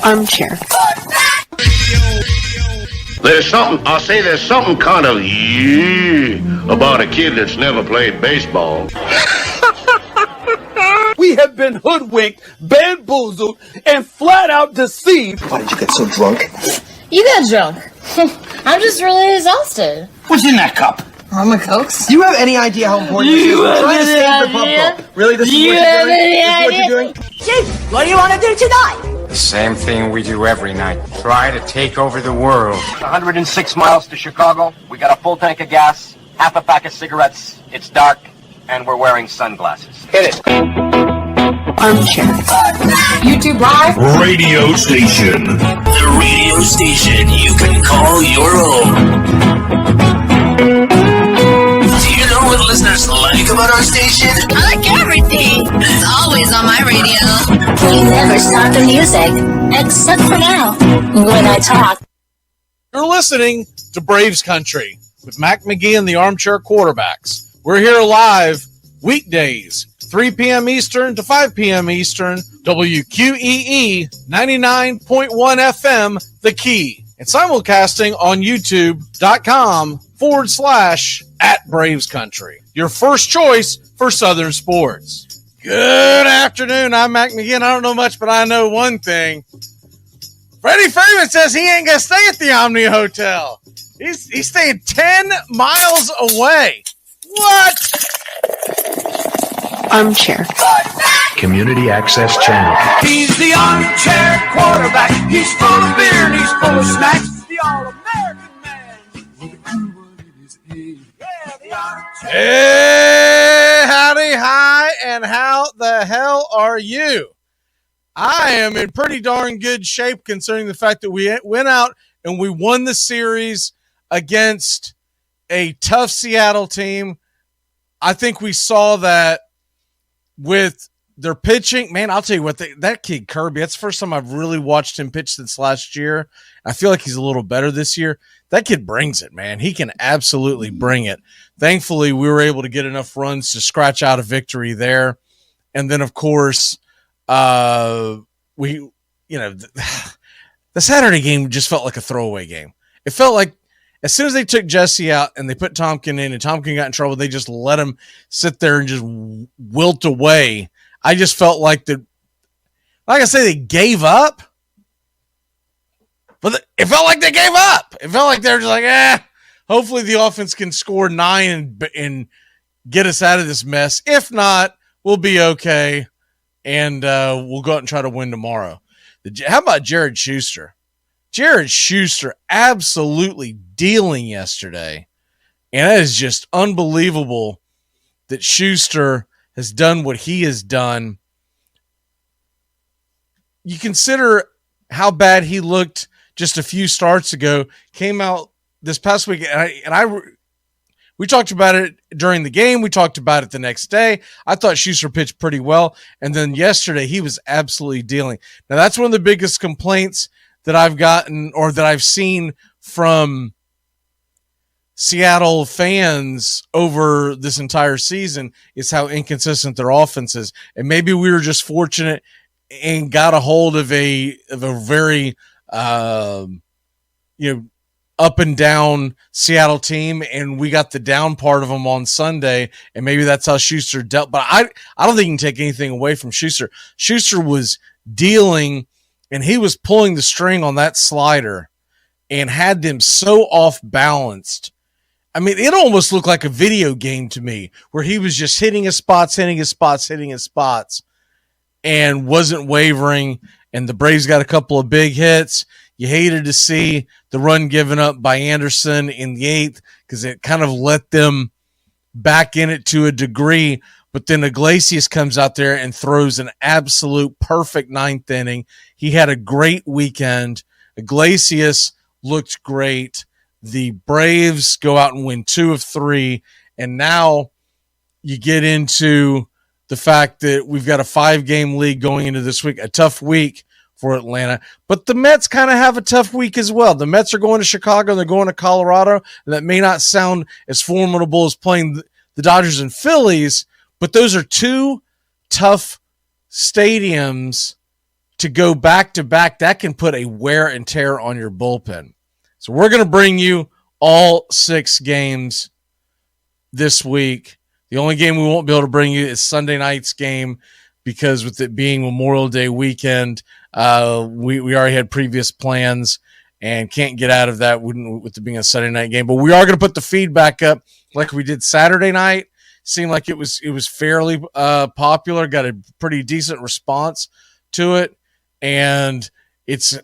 Armchair. There's something kind of about a kid that's never played baseball. We have been hoodwinked, bamboozled, and flat out deceived. Why did you get so drunk? You got drunk. I'm just really exhausted. What's in that cup? Rum and Cokes? Do you have any idea how important this is? We're trying to save the pump cup. Really? This is what you're doing? This is what you're doing? Chief, what do you want to do tonight? The same thing we do every night. Try to take over the world. 106 miles to Chicago. We got a full tank of gas, half a pack of cigarettes. It's dark, and we're wearing sunglasses. Hit it. Armchair. YouTube Live? Radio station. The radio station you can call your own. Do you know what listeners like about our station? I like everything. It's always on my radio. We never stop the music, except for now, when I talk. You're listening to Braves Country with Mac McGee and the Armchair Quarterbacks. We're here live weekdays, 3 p.m. Eastern to 5 p.m. Eastern, WQEE 99.1 FM, The Key, and simulcasting on YouTube.com/@Braves Country. Your first choice for Southern sports. Good afternoon. I'm Mac McGee. I don't know much, but I know one thing. Freddie Freeman says he ain't going to stay at the Omni Hotel. He's staying 10 miles away. What? Armchair. Community Access Channel. He's the armchair quarterback. He's full of beer and he's full of snacks. The all-American man with a cool one in his head. Yeah, the armchair. Hey, howdy, hi, and how the hell are you? I am in pretty darn good shape considering the fact that we went out and we won the series against a tough Seattle team. I think we saw that with their pitching. Man, I'll tell you what, that kid Kirby, that's the first time I've really watched him pitch since last year. I feel like he's a little better this year. That kid brings it, man. He can absolutely bring it. Thankfully, we were able to get enough runs to scratch out a victory there. And then, of course, the Saturday game just felt like a throwaway game. It felt like as soon as they took Jesse out and they put Tompkin in and Tompkin got in trouble, they just let him sit there and just wilt away. I just felt like like I say, they gave up, but it felt like they gave up. It felt like they were just like, hopefully the offense can score 9 and get us out of this mess. If not, we'll be okay. And we'll go out and try to win tomorrow. How about Jared Schuster? Jared Schuster absolutely dealing yesterday. And that is just unbelievable that Schuster has done what he has done. You consider how bad he looked just a few starts ago, came out this past week, we talked about it during the game. We talked about it the next day. I thought Schuster pitched pretty well. And then yesterday, he was absolutely dealing. Now, that's one of the biggest complaints that I've gotten or that I've seen from Seattle fans over this entire season is how inconsistent their offense is. And maybe we were just fortunate and got a hold of a very, up and down Seattle team, and we got the down part of them on Sunday, and maybe that's how Schuster dealt. But I don't think you can take anything away from Schuster. Schuster was dealing, and he was pulling the string on that slider and had them so off-balanced. I mean, it almost looked like a video game to me where he was just hitting his spots, and wasn't wavering, and the Braves got a couple of big hits. You hated to see the run given up by Anderson in the 8th because it kind of let them back in it to a degree. But then Iglesias comes out there and throws an absolute perfect 9th inning. He had a great weekend. Iglesias looked great. The Braves go out and win 2 of 3. And now you get into the fact that we've got a 5-game league going into this week, a tough week for Atlanta, but the Mets kind of have a tough week as well. The Mets are going to Chicago and they're going to Colorado, and that may not sound as formidable as playing the Dodgers and Phillies, but those are 2 tough stadiums to go back to back, that can put a wear and tear on your bullpen. So we're going to bring you all 6 games this week. The only game we won't be able to bring you is Sunday night's game because with it being Memorial Day weekend, we already had previous plans and can't get out of that with it being a Sunday night game. But we are going to put the feedback up like we did Saturday night. Seemed like it was fairly popular, got a pretty decent response to it, and it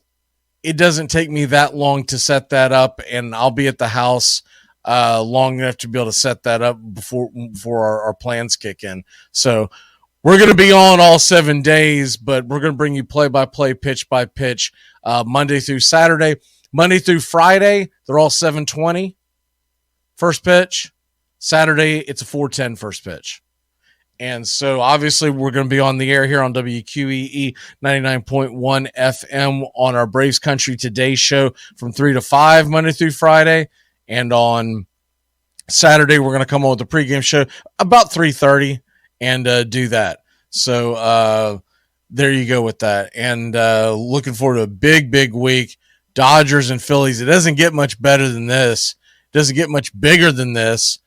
doesn't take me that long to set that up, and I'll be at the house long enough to be able to set that up before our plans kick in. So we're going to be on all 7 days, but we're going to bring you play-by-play, pitch-by-pitch, Monday through Saturday. Monday through Friday, they're all 7:20 first pitch. Saturday, it's a 4:10 first pitch. And so obviously we're going to be on the air here on WQEE 99.1 FM on our Braves Country Today show from 3 to 5 Monday through Friday. And on Saturday, we're going to come on with the pregame show about 3:30 and do that. So there you go with that. And looking forward to a big, big week. Dodgers and Phillies. It doesn't get much better than this. It doesn't get much bigger than this.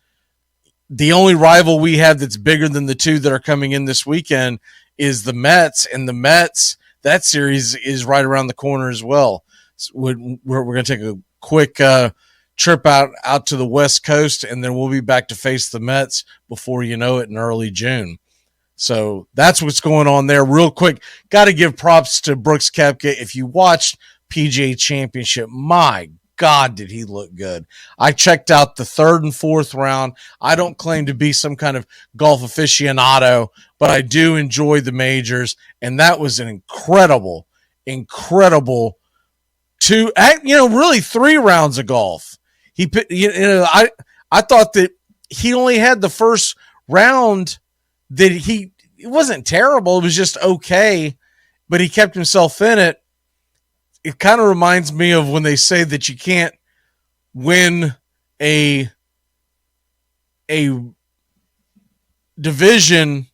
The only rival we have that's bigger than the 2 that are coming in this weekend is the Mets, and the Mets, that series is right around the corner as well. So we're going to take a quick trip out to the West Coast, and then we'll be back to face the Mets before you know it in early June. So that's what's going on there. Real quick, got to give props to Brooks Koepka. If you watched PGA Championship, my God, did he look good. I checked out the 3rd and 4th round. I don't claim to be some kind of golf aficionado, but I do enjoy the majors, and that was an incredible really 3 rounds of golf. I thought that he only had the first round that it wasn't terrible. It was just okay, but he kept himself in it. It kind of reminds me of when they say that you can't win a division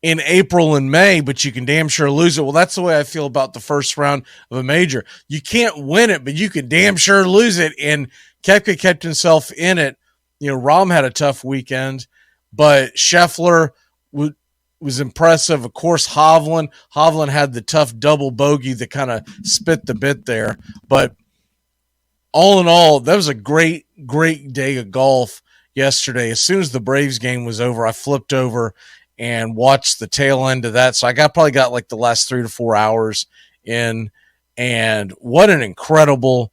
in April and May, but you can damn sure lose it. Well, that's the way I feel about the first round of a major. You can't win it, but you can damn sure lose it. And Koepka kept himself in it. You know, Rahm had a tough weekend, but Scheffler was impressive. Of course, Hovland had the tough double bogey that kind of spit the bit there. But all in all, that was a great, great day of golf yesterday. As soon as the Braves game was over, I flipped over and watched the tail end of that. So I probably got like the last 3 to 4 hours in. And what an incredible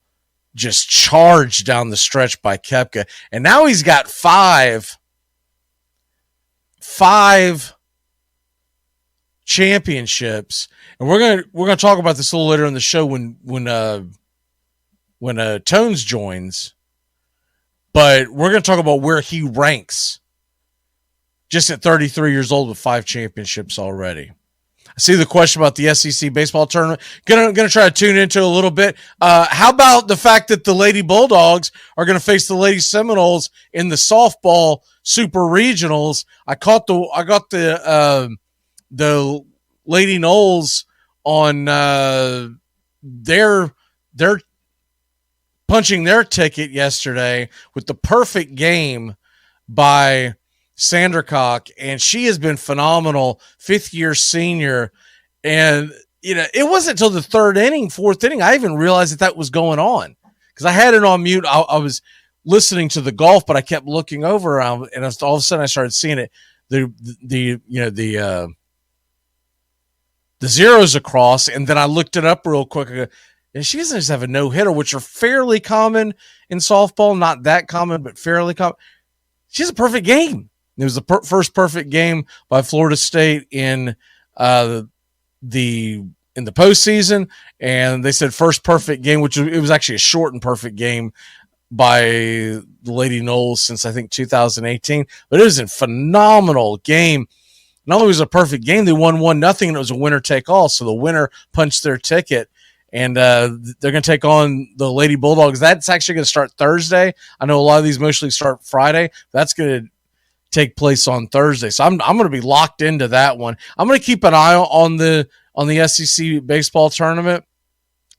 just charge down the stretch by Koepka. And now he's got five championships, and we're gonna talk about this a little later in the show when Tones joins. But we're gonna talk about where he ranks, just at 33 years old with 5 championships already. I see the question about the SEC baseball tournament. Gonna try to tune into a little bit. How about the fact that the Lady Bulldogs are gonna face the Lady Seminoles in the softball super regionals? I got the Lady Noles on their punching their ticket yesterday with the perfect game by Sandercock, and she has been phenomenal, 5th-year senior. And it wasn't until the 4th inning I even realized that was going on, because I had it on mute. I was listening to the golf, but I kept looking over around, and all of a sudden I started seeing it. The zeros across, and then I looked it up real quick, and she doesn't just have a no-hitter, which are fairly common in softball. Not that common, but fairly common. She has a perfect game. It was the first perfect game by Florida State in the postseason, and they said first perfect game, which it was actually a shortened perfect game by the Lady Noles since I think 2018. But it was a phenomenal game. Not only was it a perfect game, they won 1-0, and it was a winner take all. So the winner punched their ticket, and they're going to take on the Lady Bulldogs. That's actually going to start Thursday. I know a lot of these mostly start Friday. That's going to take place on Thursday. So I'm going to be locked into that one. I'm going to keep an eye on the on the SEC baseball tournament,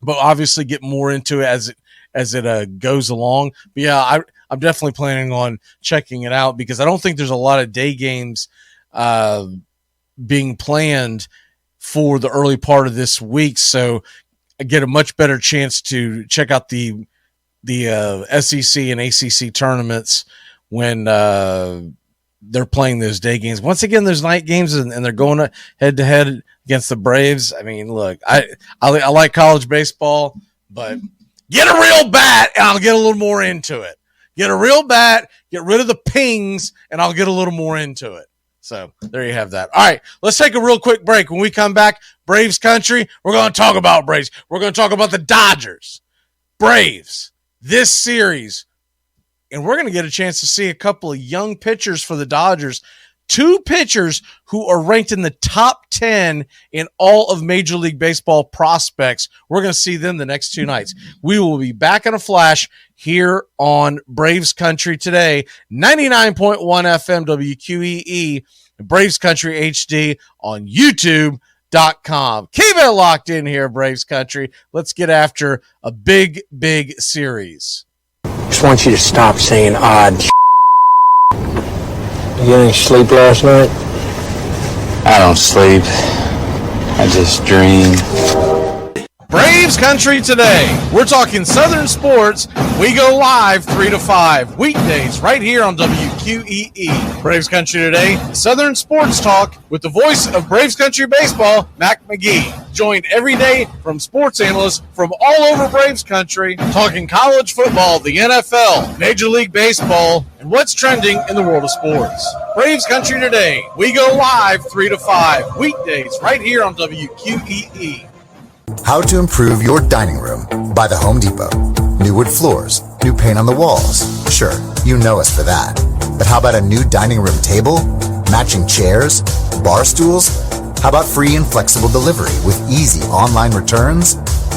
but obviously get more into it as it goes along. But yeah, I'm definitely planning on checking it out because I don't think there's a lot of day games being planned for the early part of this week. So I get a much better chance to check out the SEC and ACC tournaments when they're playing those day games. Once again, there's night games and they're going head to head against the Braves. I mean, look, I like college baseball, but get a real bat and I'll get a little more into it. Get a real bat, get rid of the pings, and I'll get a little more into it. So there you have that. All right, let's take a real quick break. When we come back, Braves country, we're going to talk about Braves. We're going to talk about the Dodgers, Braves, this series. And we're going to get a chance to see a couple of young pitchers for the Dodgers. 2 pitchers who are ranked in the top 10 in all of Major League Baseball prospects. We're going to see them the next 2 nights. We will be back in a flash here on Braves Country today, 99.1 FM WQEE, Braves Country HD on YouTube.com. Keep it locked in here, Braves Country. Let's get after a big, big series. Just want you to stop saying odd You get any sleep last night? I don't sleep. I just dream. Braves Country today. We're talking Southern sports. We go live 3 to 5 weekdays right here on WQEE. Braves Country today. Southern sports talk with the voice of Braves Country baseball, Mac McGee. Joined every day from sports analysts from all over Braves Country, talking college football, the NFL, Major League Baseball, and what's trending in the world of sports. Braves Country today. We go live 3 to 5 weekdays right here on WQEE. How to improve your dining room by the Home Depot. New wood floors, new paint on the walls. Sure, you know us for that. But how about a new dining room table, matching chairs, bar stools? How about free and flexible delivery with easy online returns?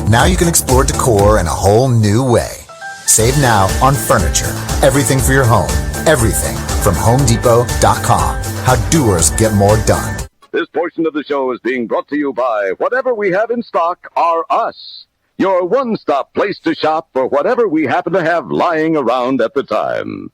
Now you can explore decor in a whole new way. Save now on furniture. Everything for your home. Everything from HomeDepot.com. How doers get more done. This portion of the show is being brought to you by Whatever We Have in Stock Are Us, your one-stop place to shop for whatever we happen to have lying around at the time.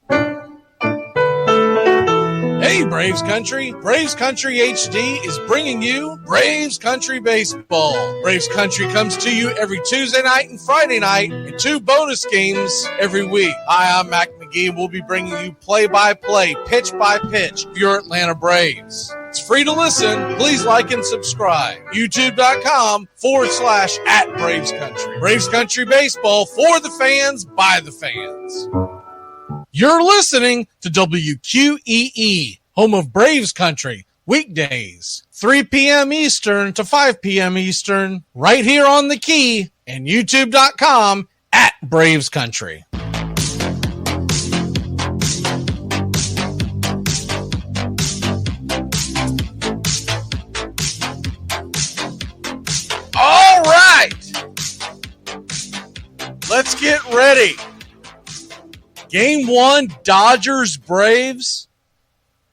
Hey, Braves Country. Braves Country HD is bringing you Braves Country Baseball. Braves Country comes to you every Tuesday night and Friday night, and 2 bonus games every week. Hi, I'm Mac McGee. We'll be bringing you play-by-play, pitch-by-pitch of your Atlanta Braves. It's free to listen. Please like and subscribe. YouTube.com/@Braves Country. Braves Country Baseball for the fans, by the fans. You're listening to WQEE, home of Braves Country, weekdays, 3 p.m. Eastern to 5 p.m. Eastern, right here on the key, and YouTube.com/Braves Country. All right. Let's get ready. Game 1, Dodgers, Braves.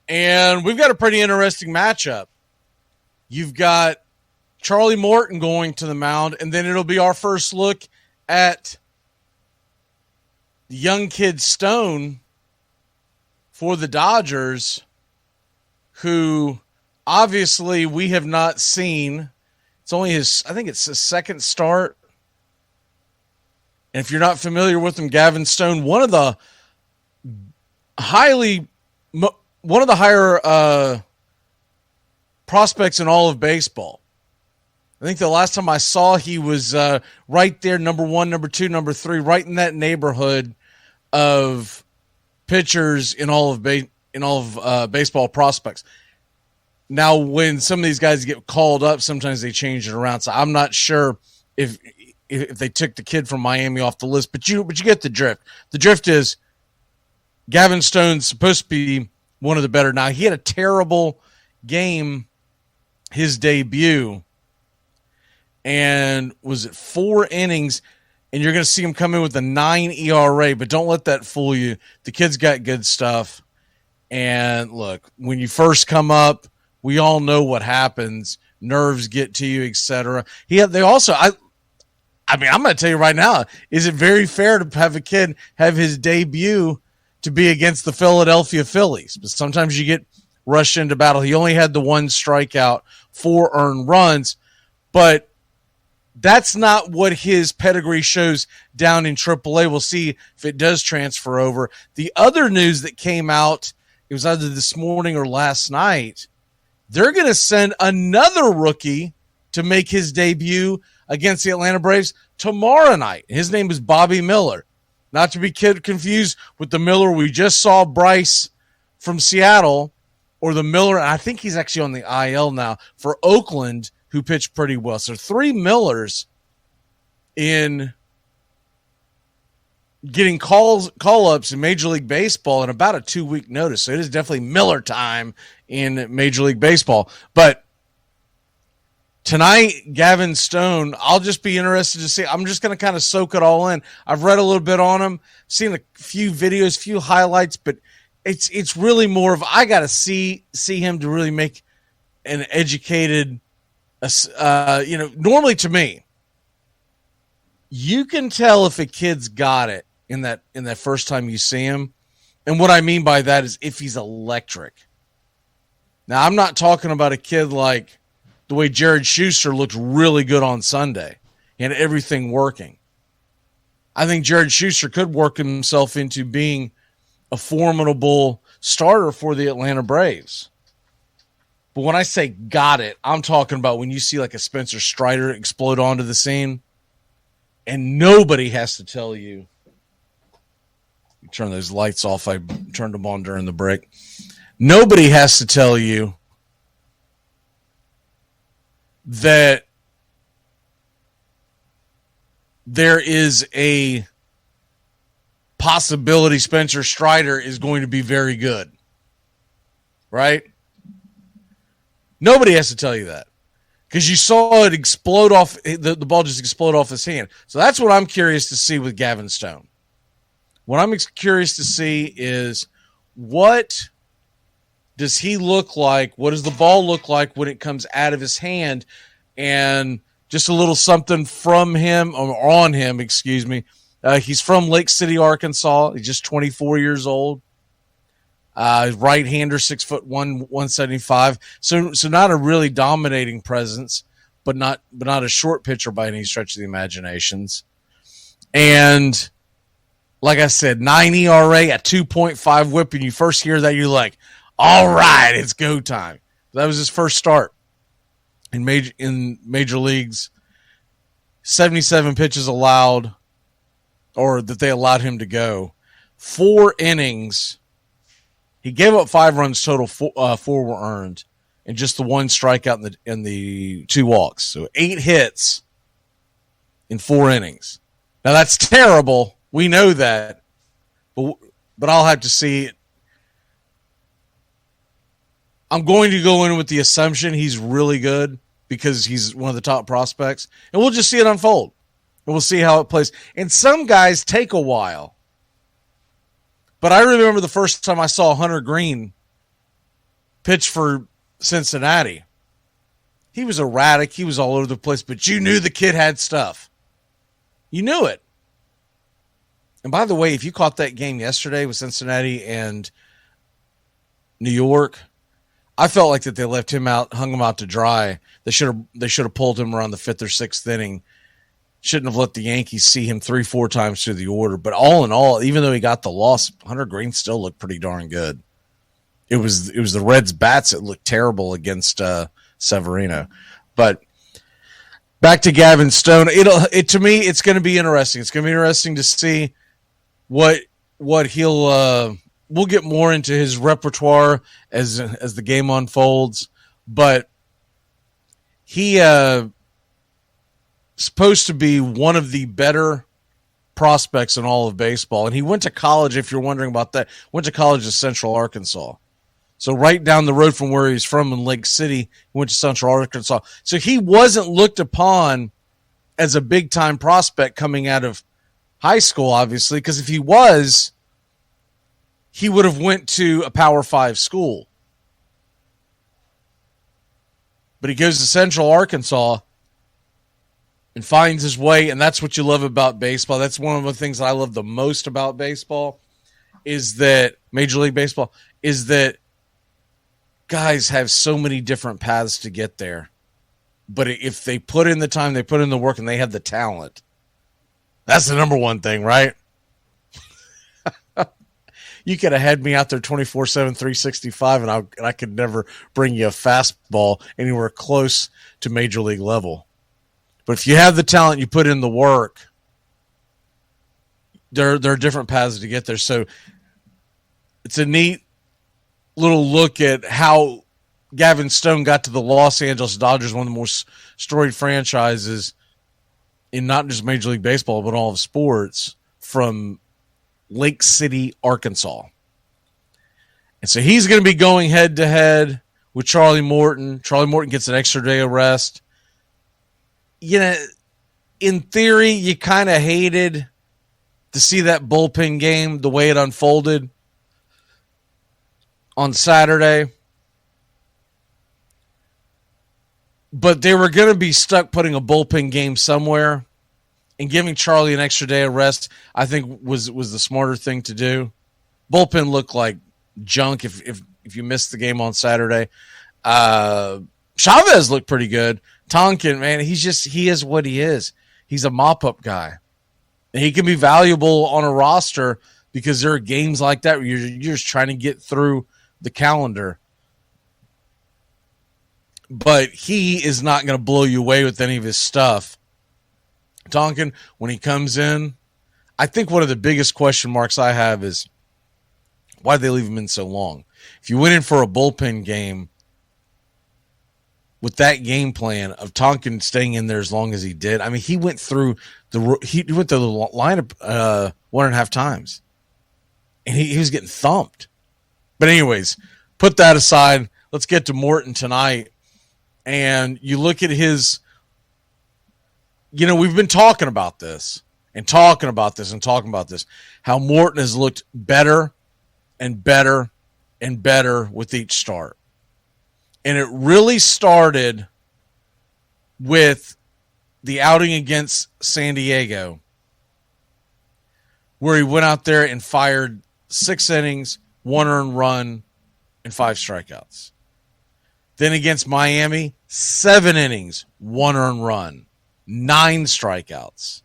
And we've got a pretty interesting matchup. You've got Charlie Morton going to the mound, and then it'll be our first look at the young kid Stone for the Dodgers, who obviously we have not seen. It's only I think it's his second start. And if you're not familiar with him, Gavin Stone, one of the higher prospects in all of baseball. I think the last time I saw, he was right there, number 1, number 2, number 3, right in that neighborhood of pitchers in all of baseball prospects. Now, when some of these guys get called up, sometimes they change it around. So I'm not sure if they took the kid from Miami off the list, but you get the drift. The drift is Gavin Stone's supposed to be one of the better. Now, he had a terrible game, his debut, and was it 4 innings, and you're going to see him come in with a 9 ERA, but don't let that fool you. The kid's got good stuff. And look, when you first come up, we all know what happens nerves get to you, etc. They also, I mean, I'm going to tell you right now, is it very fair to have a kid have his debut to be against the Philadelphia Phillies? But sometimes you get rushed into battle. He only had the 1 strikeout, 4 earned runs, but that's not what his pedigree shows down in AAA. We'll see if it does transfer over. The other news that came out, it was either this morning or last night, they're going to send another rookie to make his debut against the Atlanta Braves tomorrow night. His name is Bobby Miller. Not to be confused with the Miller we just saw, Bryce from Seattle, or the Miller, I think he's actually on the IL now, for Oakland, who pitched pretty well. So 3 Millers in getting call-ups in Major League Baseball in about a 2-week notice. So it is definitely Miller time in Major League Baseball. But tonight, Gavin Stone, I'll just be interested to see. I'm just going to kind of soak it all in. I've read a little bit on him, seen a few videos, few highlights, but it's really more of I got to see him to really make an educated, normally to me, you can tell if a kid's got it in that first time you see him. And what I mean by that is if he's electric. Now, I'm not talking about a kid like the way Jared Schuster looked really good on Sunday and everything working. I think Jared Schuster could work himself into being a formidable starter for the Atlanta Braves. But when I say got it, I'm talking about when you see like a Spencer Strider explode onto the scene and nobody has to tell you. Turn those lights off. I turned them on during the break. Nobody has to tell you that there is a possibility Spencer Strider is going to be very good. Right? Nobody has to tell you that. Because you saw it explode off, the ball just explode off his hand. So that's what I'm curious to see with Gavin Stone. What I'm curious to see is what does he look like? What does the ball look like when it comes out of his hand? And just a little something from him, or on him, excuse me. He's from Lake City, Arkansas. He's just 24 years old. Right-hander, 6'1", 175. So not a really dominating presence, but not a short pitcher by any stretch of the imaginations. And like I said, 9 ERA at 2.5 whip, and you first hear that, you're like, all right, it's go time. That was his first start in major leagues. 77 pitches allowed, or that they allowed him to go. 4 innings. He gave up 5 runs total. 4 were earned, and just the 1 strikeout and the 2 walks. So 8 hits in 4 innings. Now that's terrible. We know that, but I'll have to see it. I'm going to go in with the assumption he's really good because he's one of the top prospects, and we'll just see it unfold, and we'll see how it plays. And some guys take a while. But I remember the first time I saw Hunter Green pitch for Cincinnati. He was erratic. He was all over the place, but you knew the kid had stuff. You knew it. And by the way, if you caught that game yesterday with Cincinnati and New York, I felt like that they left him out, hung him out to dry. They should have pulled him around the 5th or 6th inning. Shouldn't have let the Yankees see him 3-4 times through the order. But all in all, even though he got the loss, Hunter Green still looked pretty darn good. It was the Reds' bats that looked terrible against Severino. But back to Gavin Stone. To me, it's going to be interesting. It's going to be interesting to see what he'll. We'll get more into his repertoire as the game unfolds. But he. Supposed to be one of the better prospects in all of baseball. And he went to college, if you're wondering about that, went to college at Central Arkansas. So right down the road from where he's from in Lake City, he went to Central Arkansas. So he wasn't looked upon as a big-time prospect coming out of high school, obviously, because if he was, he would have went to a Power 5 school. but he goes to Central Arkansas and finds his way, and that's what you love about baseball. That's one of the things that I love the most about baseball, is that Major League Baseball, is that guys have so many different paths to get there. But if they put in the time, they put in the work, and they have the talent, that's the number one thing, right? You could have had me out there 24/7, 365, and I could never bring you a fastball anywhere close to Major League level. But if you have the talent, you put in the work, there are different paths to get there. So it's a neat little look at how Gavin Stone got to the Los Angeles Dodgers, one of the most storied franchises in not just Major League Baseball, but all of sports, from Lake City, Arkansas. And so he's going to be going head-to-head with Charlie Morton. Charlie Morton gets an extra day of rest. You know, in theory, you kind of hated to see that bullpen game, the way it unfolded on Saturday. But they were going to be stuck putting a bullpen game somewhere, and giving Charlie an extra day of rest, I think, was the smarter thing to do. Bullpen looked like junk if you missed the game on Saturday. Chavez looked pretty good. Tonkin, man, he is what he is. He's a mop-up guy. And he can be valuable on a roster because there are games like that where you're just trying to get through the calendar. But he is not going to blow you away with any of his stuff. Tonkin, when he comes in, I think one of the biggest question marks I have is, why did they leave him in so long? If you went in for a bullpen game with that game plan of Tonkin staying in there as long as he did, I mean, he went through the lineup 1.5 times, and he was getting thumped. But anyways, put that aside. Let's get to Morton tonight. And you look at his, you know, we've been talking about this, how Morton has looked better and better and better with each start. And it really started with the outing against San Diego, where he went out there and fired 6 innings, 1 earned run, and 5 strikeouts. Then against Miami, 7 innings, 1 earned run, 9 strikeouts.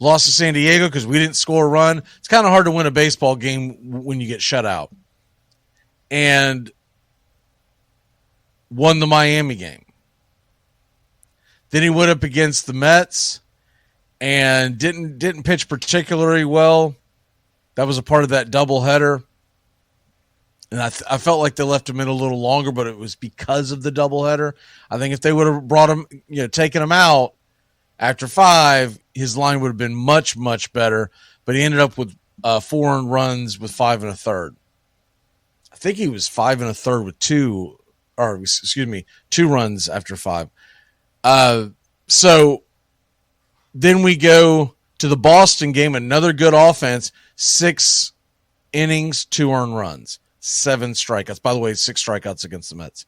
Lost to San Diego because we didn't score a run. It's kind of hard to win a baseball game when you get shut out. And won the Miami game. Then he went up against the Mets and didn't pitch particularly well. That was a part of that doubleheader. And I felt like they left him in a little longer, but it was because of the doubleheader. I think if they would have brought him, taken him out after 5, his line would have been much, much better. But he ended up with 4 earned runs with 5 1/3. I think he was 5 1/3 with 2 runs after 5. So then we go to the Boston game, another good offense, 6 innings, 2 earned runs, 7 strikeouts. By the way, 6 strikeouts against the Mets.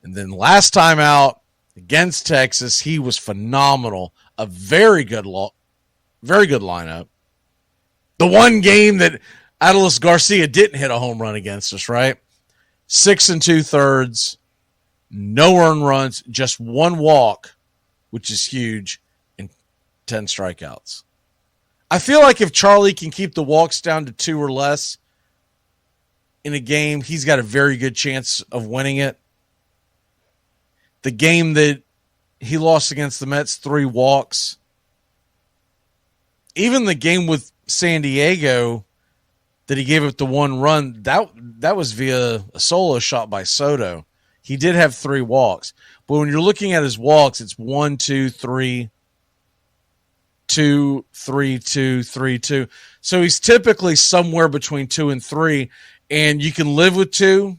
And then last time out against Texas, he was phenomenal. A very good lineup. The one game that Adolis Garcia didn't hit a home run against us, right? 6 2/3, no earned runs, just 1 walk, which is huge, and 10 strikeouts. I feel like if Charlie can keep the walks down to 2 or less in a game, he's got a very good chance of winning it. The game that he lost against the Mets, 3 walks. Even the game with San Diego that he gave up the 1 run, that was via a solo shot by Soto. He did have 3 walks. But when you're looking at his walks, it's 1, 2, 3, 2, 3, 2, 3, 2. So he's typically somewhere between 2 and 3. And you can live with 2.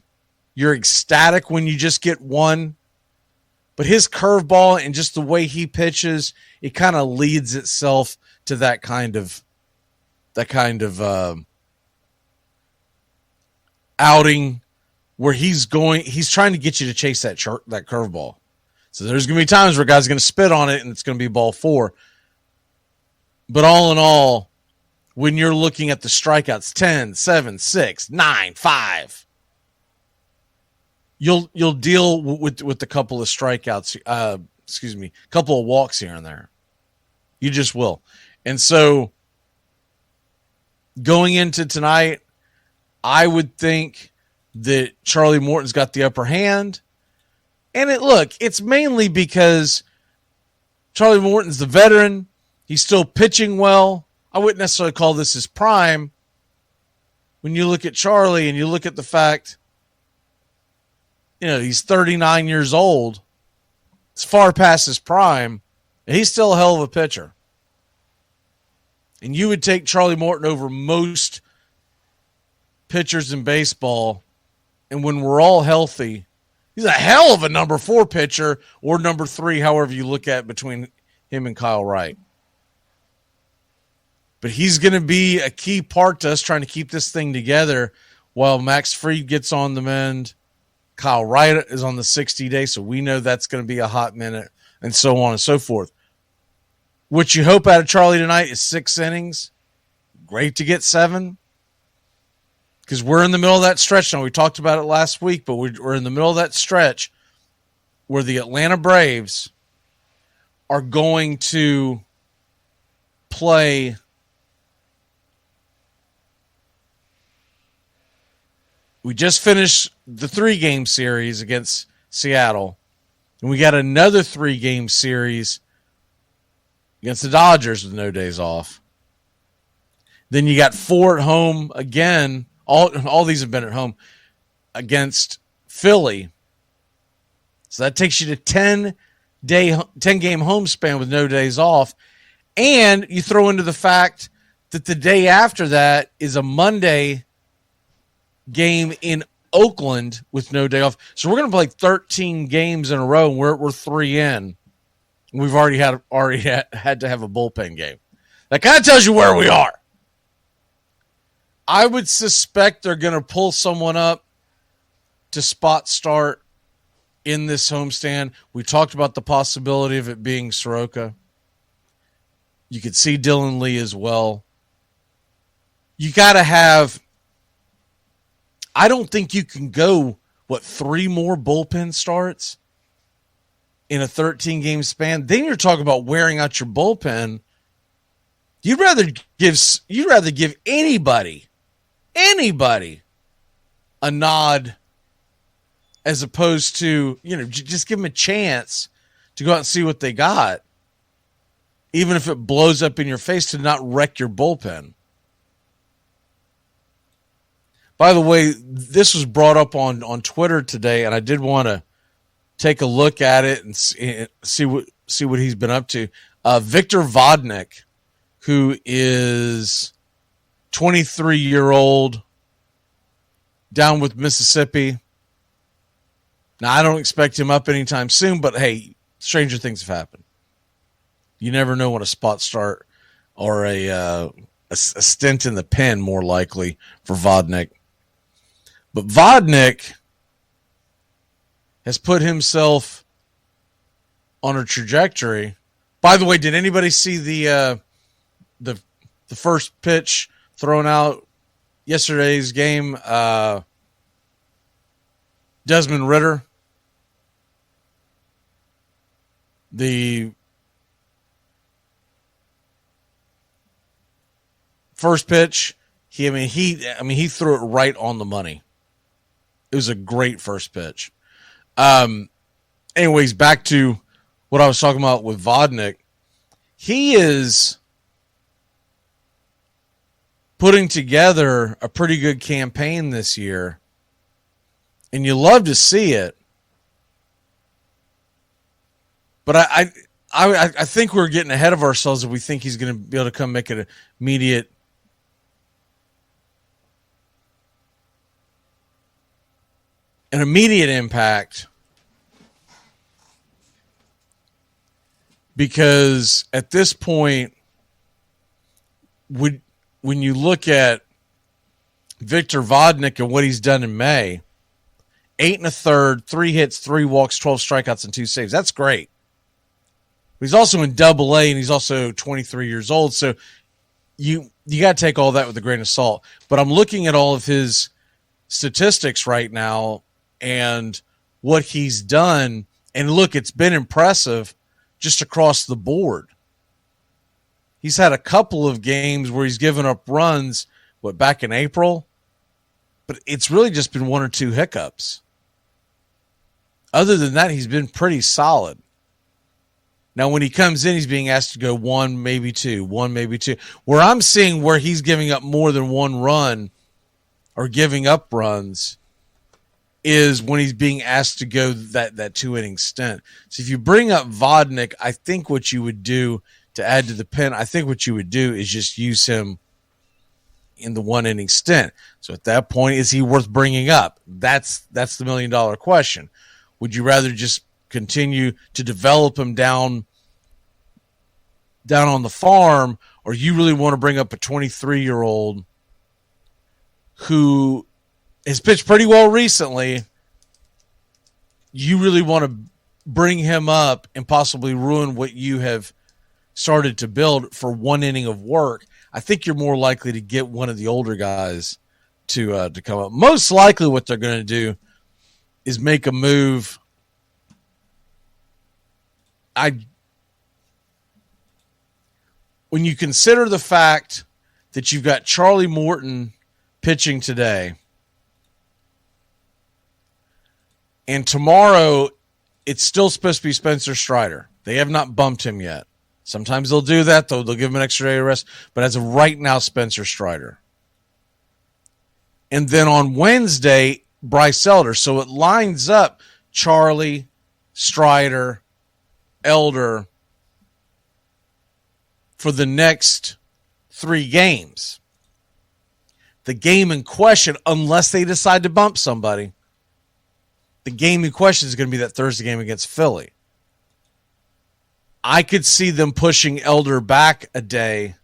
You're ecstatic when you just get 1. But his curveball and just the way he pitches, it kind of leads itself to that kind of outing where he's trying to get you to chase that curveball. So there's going to be times where guys are going to spit on it and it's going to be ball 4. But all in all, when you're looking at the strikeouts, 10, 7, 6, 9, 5, you'll deal with a couple of strikeouts, couple of walks here and there. You just will. And so going into tonight, I would think that Charlie Morton's got the upper hand. And it's mainly because Charlie Morton's the veteran. He's still pitching well. I wouldn't necessarily call this his prime. When you look at Charlie and you look at the fact, he's 39 years old. It's far past his prime. And he's still a hell of a pitcher. And you would take Charlie Morton over most pitchers in baseball. And when we're all healthy, he's a hell of a number 4 pitcher or number 3, however you look at between him and Kyle Wright. But he's going to be a key part to us trying to keep this thing together while Max Fried gets on the mend. Kyle Wright is on the 60-day, so we know that's going to be a hot minute, and so on and so forth. What you hope out of Charlie tonight is 6 innings. Great to get 7. Because we're in the middle of that stretch now. We talked about it last week, but we're in the middle of that stretch where the Atlanta Braves are going to play we just finished the 3-game series against Seattle, and we got another 3-game series against the Dodgers with no days off. Then you got 4 at home again. All these have been at home against Philly. So that takes you to 10-game home span with no days off. And you throw into the fact that the day after that is a Monday game in Oakland with no day off. So we're going to play 13 games in a row, and we're 3 in. We've already had to have a bullpen game. That kind of tells you where we are. I would suspect they're going to pull someone up to spot start in this homestand. We talked about the possibility of it being Soroka. You could see Dylan Lee as well. You got to have, I don't think you can go, 3 more bullpen starts in a 13-game span? Then you're talking about wearing out your bullpen. You'd rather give anybody a nod as opposed to, just give them a chance to go out and see what they got, even if it blows up in your face, to not wreck your bullpen. By the way, this was brought up on Twitter today, and I did want to take a look at it and see what he's been up to. Victor Vodnik, who is 23-year-old down with Mississippi. Now, I don't expect him up anytime soon, but hey, stranger things have happened. You never know when a spot start or a stint in the pen, more likely, for Vodnik. But Vodnik has put himself on a trajectory. By the way, did anybody see the first pitch thrown out yesterday's game? Desmond Ritter, the first pitch, he threw it right on the money. It was a great first pitch. Anyways, back to what I was talking about with Vodnik. He is putting together a pretty good campaign this year, and you love to see it. But I think we're getting ahead of ourselves if we think he's going to be able to come make an immediate impact, because at this point, when you look at Victor Vodnik and what he's done in May, 8 1/3, 3 hits, 3 walks, 12 strikeouts, and 2 saves. That's great. He's also in Double-A, and he's also 23 years old. So you got to take all that with a grain of salt. But I'm looking at all of his statistics right now and what he's done. And look, it's been impressive just across the board. He's had a couple of games where he's given up runs, back in April? But it's really just been 1 or 2 hiccups. Other than that, he's been pretty solid. Now, when he comes in, he's being asked to go 1, maybe 2, 1, maybe 2. Where I'm seeing where he's giving up more than 1 run or giving up runs is when he's being asked to go that 2-inning stint. So if you bring up Vodnik, I think what you would do to add to the pen, I think what you would do is just use him in the 1-inning stint. So at that point, is he worth bringing up? That's the $1 million question. Would you rather just continue to develop him down on the farm, or you really want to bring up a 23-year-old who has pitched pretty well recently? You really want to bring him up and possibly ruin what you have started to build for 1 inning of work? I think you're more likely to get one of the older guys to come up. Most likely what they're going to do is make a move. When you consider the fact that you've got Charlie Morton pitching today, and tomorrow it's still supposed to be Spencer Strider. They have not bumped him yet. Sometimes they'll do that, though. They'll give him an extra day of rest. But as of right now, Spencer Strider. And then on Wednesday, Bryce Elder. So it lines up Charlie, Strider, Elder for the next 3 games. The game in question, unless they decide to bump somebody, the game in question is going to be that Thursday game against Philly. I could see them pushing Elder back a day,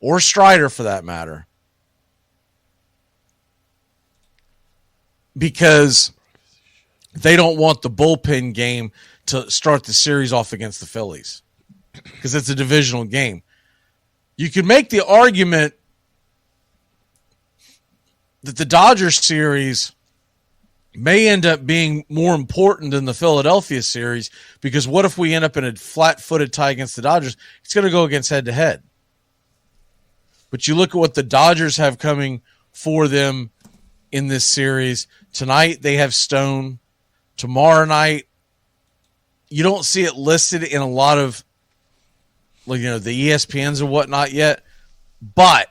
or Strider for that matter, because they don't want the bullpen game to start the series off against the Phillies, because it's a divisional game. You could make the argument that the Dodgers series may end up being more important than the Philadelphia series, because what if we end up in a flat-footed tie against the Dodgers? It's going to go against head-to-head. But you look at what the Dodgers have coming for them in this series. Tonight they have Stone. Tomorrow night, you don't see it listed in a lot of, the ESPNs and whatnot yet, but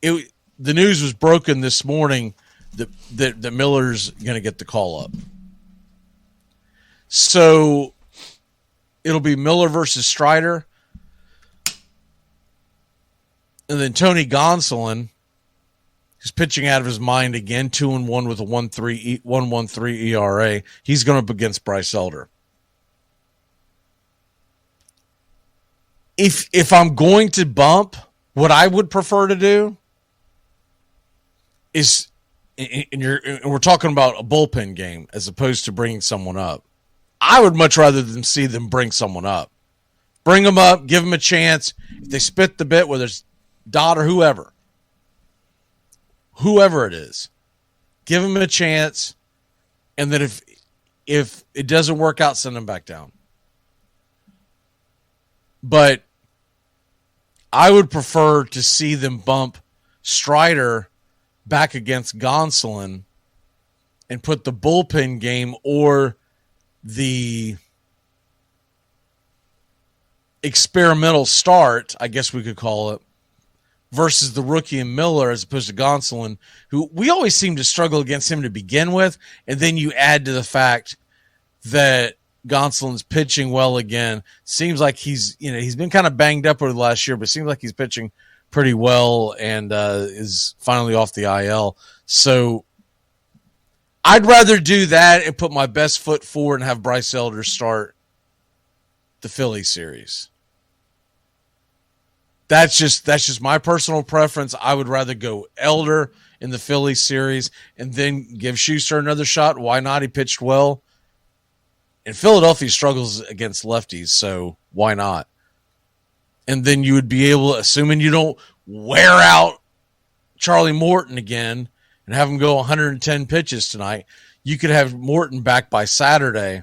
the news was broken this morning that Miller's going to get the call up. So it'll be Miller versus Strider. And then Tony Gonsolin, who's pitching out of his mind again, 2-1 with a 1.13 ERA. He's going up against Bryce Elder. If I'm going to bump, what I would prefer to do is, and we're talking about a bullpen game as opposed to bringing someone up. I would much rather see them bring someone up. Bring them up, give them a chance. If they spit the bit, whether it's Dodd or whoever it is, give them a chance. And then if it doesn't work out, send them back down. But I would prefer to see them bump Strider back against Gonsolin and put the bullpen game or the experimental start, I guess we could call it, versus the rookie and Miller as opposed to Gonsolin, who we always seem to struggle against him to begin with. And then you add to the fact that Gonsolin's pitching well again. Seems like he's been kind of banged up over the last year, but it seems like he's pitching pretty well and is finally off the IL. So I'd rather do that and put my best foot forward and have Bryce Elder start the Philly series. That's just my personal preference. I would rather go Elder in the Phillies series and then give Schuster another shot. Why not? He pitched well. And Philadelphia struggles against lefties, so why not? And then you would be able, assuming you don't wear out Charlie Morton again and have him go 110 pitches tonight, you could have Morton back by Saturday.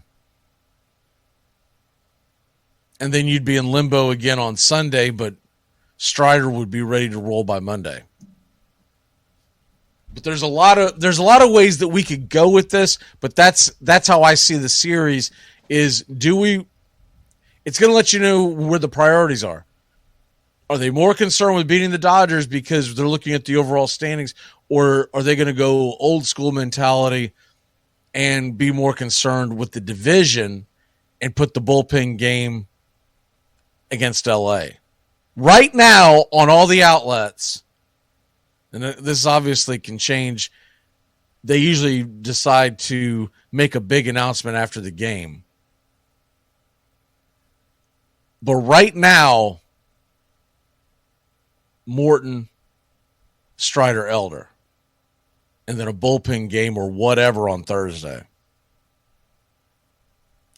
And then you'd be in limbo again on Sunday, but Strider would be ready to roll by Monday. But there's a lot of ways that we could go with this, but that's how I see the series is it's going to let you know where the priorities are. Are they more concerned with beating the Dodgers because they're looking at the overall standings, or are they going to go old school mentality and be more concerned with the division and put the bullpen game against LA? Right now on all the outlets, and this obviously can change, they usually decide to make a big announcement after the game. But right now, Morton, Strider, Elder, and then a bullpen game or whatever on Thursday.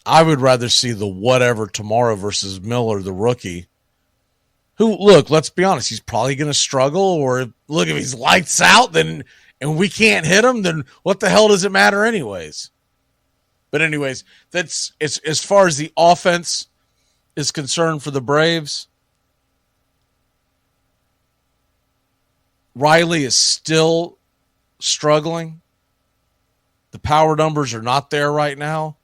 I would rather see the whatever tomorrow versus Miller, the rookie, who, look, let's be honest, he's probably going to struggle, or look, if he's lights out and we can't hit him, then what the hell does it matter anyways? But anyways, that's as far as the offense is concerned for the Braves. Riley is still struggling. The power numbers are not there right now.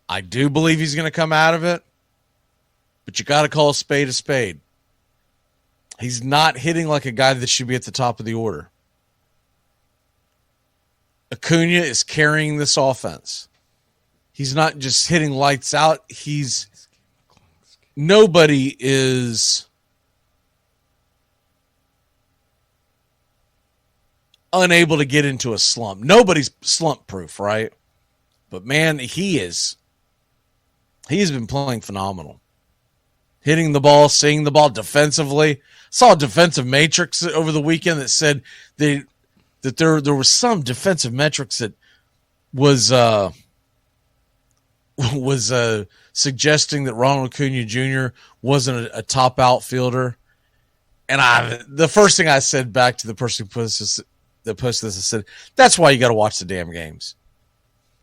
I do believe he's going to come out of it, but you got to call a spade a spade. He's not hitting like a guy that should be at the top of the order. Acuna is carrying this offense. He's not just hitting lights out. Nobody is unable to get into a slump. Nobody's slump proof, right? But man, he's been playing phenomenal. Hitting the ball, seeing the ball defensively. Saw a defensive matrix over the weekend that said that there was some defensive metrics that was suggesting that Ronald Acuna Jr. wasn't a top outfielder. And the first thing I said back to the person who posted this, I said, that's why you got to watch the damn games.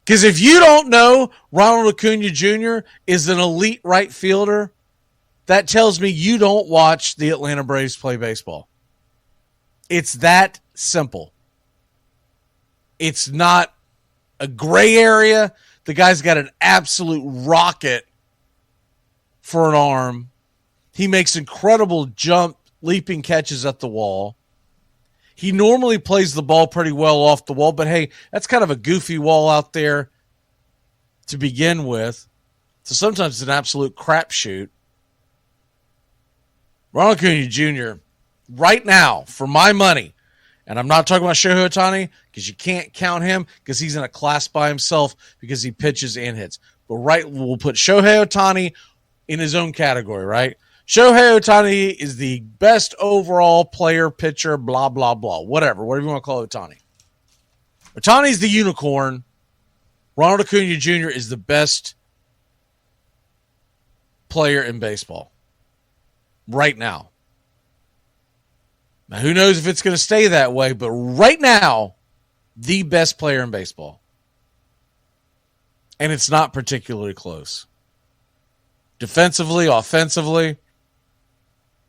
Because if you don't know Ronald Acuna Jr. is an elite right fielder, that tells me you don't watch the Atlanta Braves play baseball. It's that simple. It's not a gray area. The guy's got an absolute rocket for an arm. He makes incredible leaping catches at the wall. He normally plays the ball pretty well off the wall, but hey, that's kind of a goofy wall out there to begin with. So sometimes it's an absolute crapshoot. Ronald Acuna Jr., right now, for my money, and I'm not talking about Shohei Ohtani because you can't count him because he's in a class by himself because he pitches and hits. But we'll put Shohei Ohtani in his own category, right? Shohei Ohtani is the best overall player, pitcher, blah, blah, blah, whatever you want to call Ohtani. Ohtani's the unicorn. Ronald Acuna Jr. is the best player in baseball right now. Now, who knows if it's going to stay that way, but right now, the best player in baseball. And it's not particularly close. Defensively, offensively,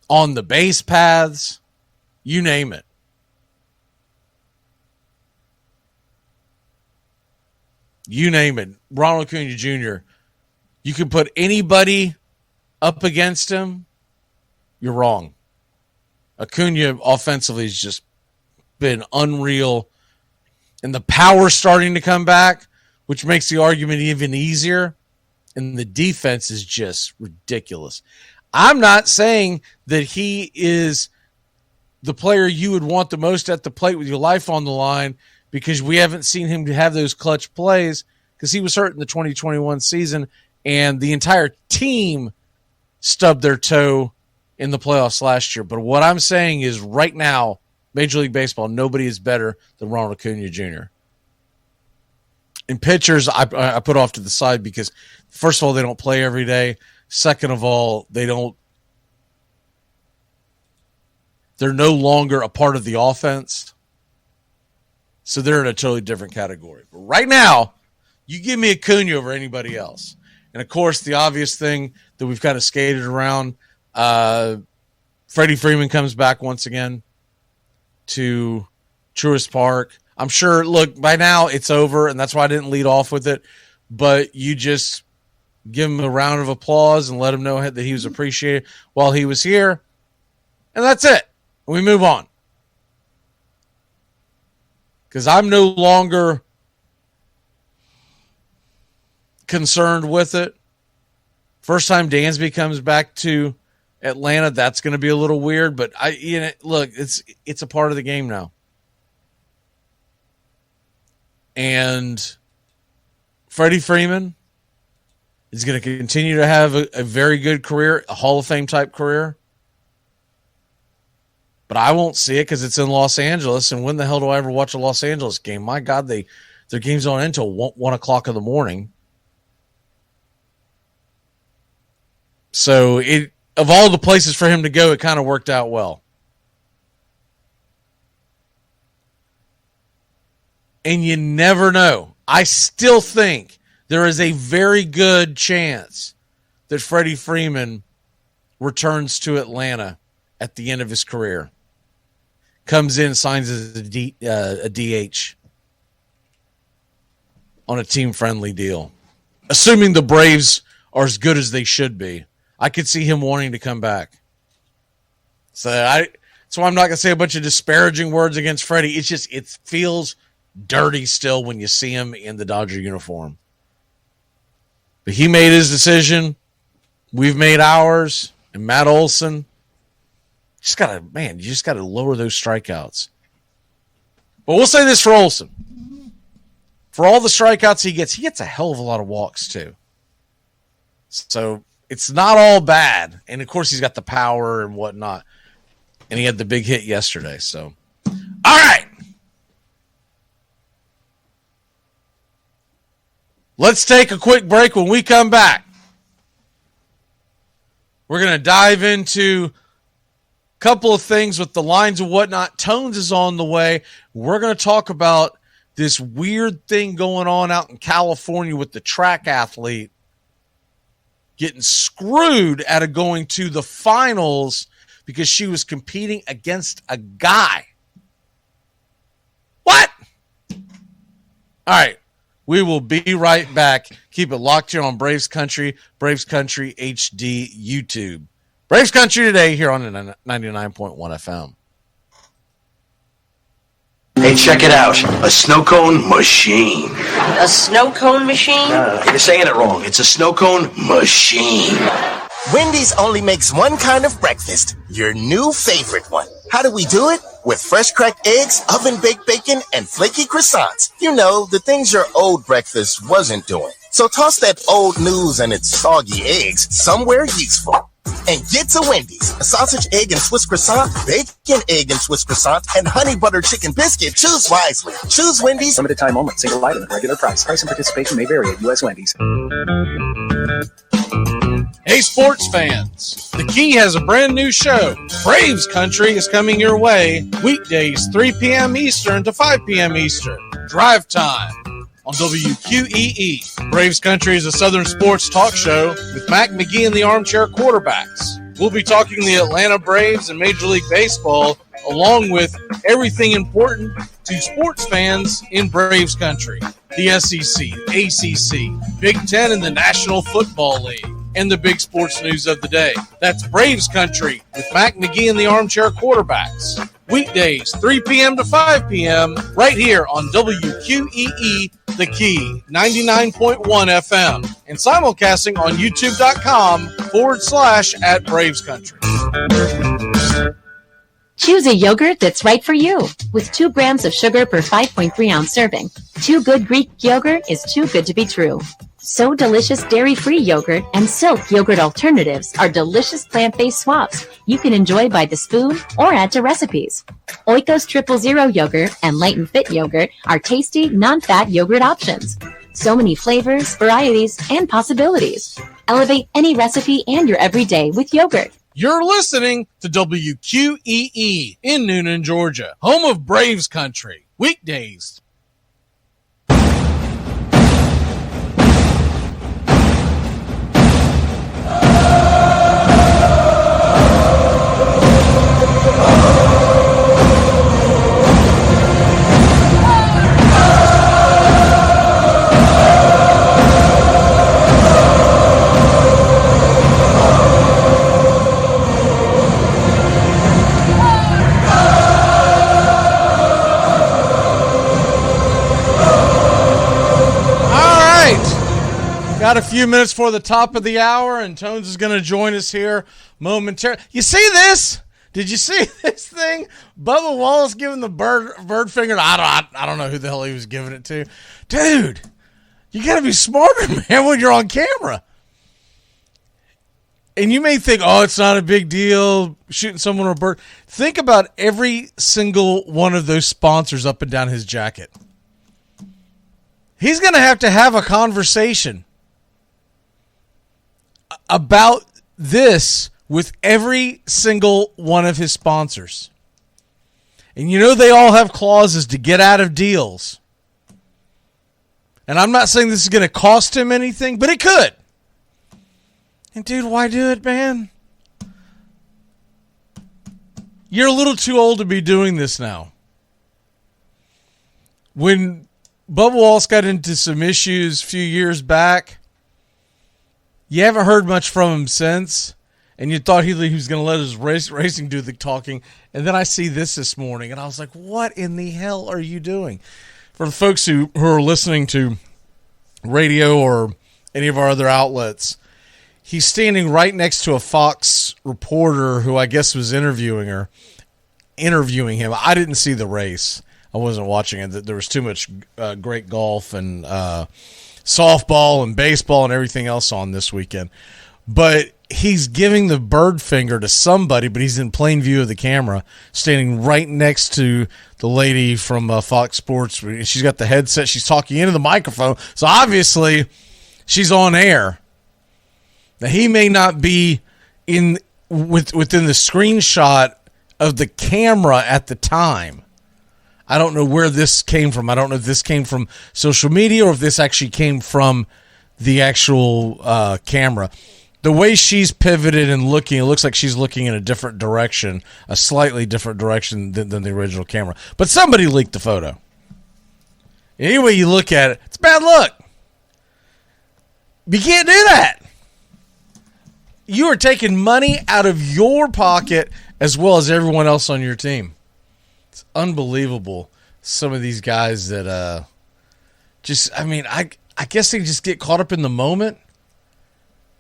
on the base paths, you name it. You name it. Ronald Acuna Jr., you can put anybody up against him, you're wrong. Acuna offensively has just been unreal. And the power's starting to come back, which makes the argument even easier. And the defense is just ridiculous. I'm not saying that he is the player you would want the most at the plate with your life on the line because we haven't seen him have those clutch plays because he was hurt in the 2021 season and the entire team stubbed their toe in the playoffs last year. But what I'm saying is right now, Major League Baseball, nobody is better than Ronald Acuna Jr. In pitchers, I put off to the side because, first of all, they don't play every day. Second of all, they're no longer a part of the offense. So they're in a totally different category. But right now, you give me Acuna over anybody else. And, of course, the obvious thing that we've kind of skated around, Freddie Freeman comes back once again to Truist Park. I'm sure, look, by now it's over, and that's why I didn't lead off with it. But you just give him a round of applause and let him know that he was appreciated while he was here. And that's it. We move on. Because I'm no longer concerned with it. First time Dansby comes back to Atlanta, that's going to be a little weird. But look, it's a part of the game now. And Freddie Freeman is going to continue to have a very good career, a Hall of Fame type career. But I won't see it because it's in Los Angeles. And when the hell do I ever watch a Los Angeles game? My God, their games don't end until 1 o'clock in the morning. So of all the places for him to go, it kind of worked out well. And you never know. I still think there is a very good chance that Freddie Freeman returns to Atlanta at the end of his career. Comes in, signs as a DH on a team-friendly deal. Assuming the Braves are as good as they should be, I could see him wanting to come back. So I'm not going to say a bunch of disparaging words against Freddie. It's just, it feels dirty still when you see him in the Dodger uniform. But he made his decision. We've made ours. And Matt Olson, you just gotta lower those strikeouts. But we'll say this for Olson. For all the strikeouts he gets a hell of a lot of walks too. So it's not all bad. And of course he's got the power and whatnot. And he had the big hit yesterday. So, all right. Let's take a quick break. When we come back, we're going to dive into a couple of things with the lines and whatnot. Tones is on the way. We're going to talk about this weird thing going on out in California with the track athlete getting screwed out of going to the finals because she was competing against a guy. What? All right. We will be right back. Keep it locked here on Braves Country HD YouTube. Braves Country today here on 99.1 FM. Hey, check it out. A snow cone machine. A snow cone machine? No, you're saying it wrong. It's a snow cone machine. Wendy's only makes one kind of breakfast, your new favorite one. How do we do it? With fresh cracked eggs, oven-baked bacon, and flaky croissants. You know, the things your old breakfast wasn't doing. So toss that old news and its soggy eggs somewhere useful. And get to Wendy's. A sausage, egg, and Swiss croissant, bacon, egg, and Swiss croissant, and honey butter chicken biscuit. Choose wisely. Choose Wendy's. Limited time only. Single item. Regular price. Price and participation may vary at U.S. Wendy's. Hey, sports fans. The Key has a brand new show. Braves Country is coming your way weekdays 3 p.m. Eastern to 5 p.m. Eastern. Drive time on WQEE. Braves Country is a Southern sports talk show with Mac McGee and the Armchair Quarterbacks. We'll be talking the Atlanta Braves and Major League Baseball, along with everything important to sports fans in Braves Country. The SEC, ACC, Big Ten, and the National Football League, and the big sports news of the day. That's Braves Country with Mac McGee and the Armchair Quarterbacks. Weekdays, 3 p.m. to 5 p.m. right here on WQEE, The Key, 99.1 FM, and simulcasting on youtube.com/@Braves Country. Choose a yogurt that's right for you. With 2 grams of sugar per 5.3 ounce serving, Too Good Greek yogurt is too good to be true. So Delicious dairy-free yogurt and Silk yogurt alternatives are delicious plant-based swaps you can enjoy by the spoon or add to recipes. Oikos Triple Zero Yogurt and Light and Fit Yogurt are tasty, non-fat yogurt options. So many flavors, varieties, and possibilities. Elevate any recipe and your everyday with yogurt. You're listening to WQEE in Noonan, Georgia, home of Braves country. Weekdays. Got a few minutes for the top of the hour, and Tones is going to join us here momentarily. You see this? Did you see this thing? Bubba Wallace giving the bird finger. I don't know who the hell he was giving it to. Dude, you got to be smarter, man, when you're on camera. And you may think, oh, it's not a big deal, shooting someone or a bird. Think about every single one of those sponsors up and down his jacket. He's going to have a conversation about this with every single one of his sponsors. And you know they all have clauses to get out of deals. And I'm not saying this is going to cost him anything, but it could. And dude, why do it, man? You're a little too old to be doing this now. When Bubba Wallace got into some issues a few years back, you haven't heard much from him since, and you thought he was going to let his racing do the talking. And then I see this morning, and I was like, what in the hell are you doing? For the folks who are listening to radio or any of our other outlets, he's standing right next to a Fox reporter who I guess was interviewing him. I didn't see the race. I wasn't watching it. There was too much great golf and softball and baseball and everything else on this weekend. But he's giving the bird finger to somebody, but he's in plain view of the camera, standing right next to the lady from Fox Sports. She's got the headset. She's talking into the microphone. So obviously she's on air. Now, he may not be within the screenshot of the camera at the time. I don't know where this came from. I don't know if this came from social media or if this actually came from the actual camera. The way she's pivoted and looking, it looks like she's looking in a different direction, a slightly different direction than the original camera. But somebody leaked the photo. Any way you look at it, it's bad luck. You can't do that. You are taking money out of your pocket as well as everyone else on your team. It's unbelievable. Some of these guys that I guess they just get caught up in the moment,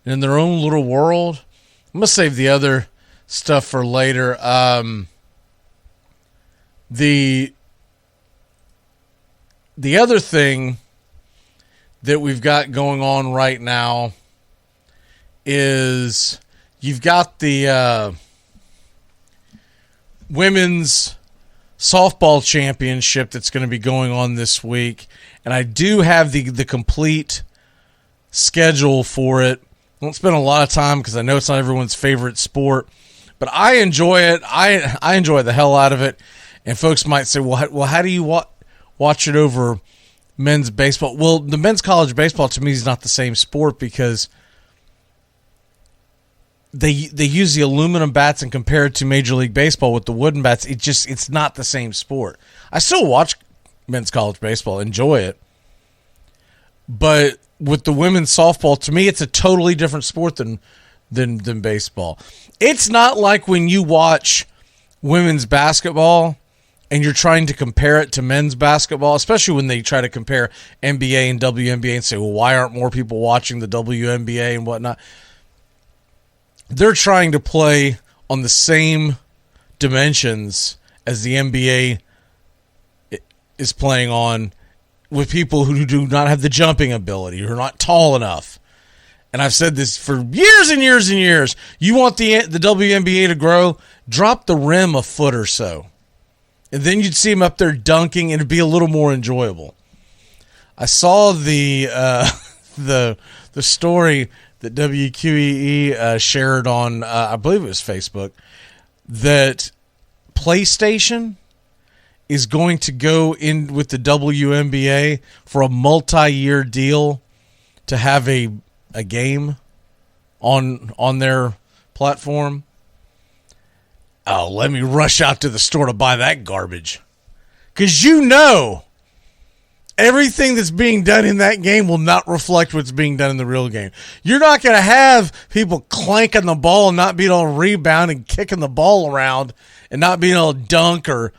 in their own little world. I'm going to save the other stuff for later. The other thing that we've got going on right now is you've got the women's softball championship that's going to be going on this week, and I do have the complete schedule for it. I won't spend a lot of time because I know it's not everyone's favorite sport, but I enjoy it. I enjoy the hell out of it. And folks might say, well, how do you watch it over men's baseball? Well, the men's college baseball to me is not the same sport because they use the aluminum bats and compare it to Major League Baseball with the wooden bats. It's not the same sport. I still watch men's college baseball, enjoy it. But with the women's softball, to me, it's a totally different sport than baseball. It's not like when you watch women's basketball and you're trying to compare it to men's basketball, especially when they try to compare NBA and WNBA and say, well, why aren't more people watching the WNBA and whatnot? They're trying to play on the same dimensions as the NBA is playing on, with people who do not have the jumping ability, who are not tall enough. And I've said this for years and years and years. You want the WNBA to grow, drop the rim a foot or so. And then you'd see him up there dunking, and it'd be a little more enjoyable. I saw the story that WQEE shared on, I believe it was Facebook, that PlayStation is going to go in with the WNBA for a multi-year deal to have a game on their platform. Oh, let me rush out to the store to buy that garbage. Because everything that's being done in that game will not reflect what's being done in the real game. You're not going to have people clanking the ball and not being able to rebound and kicking the ball around and not being able to dunk or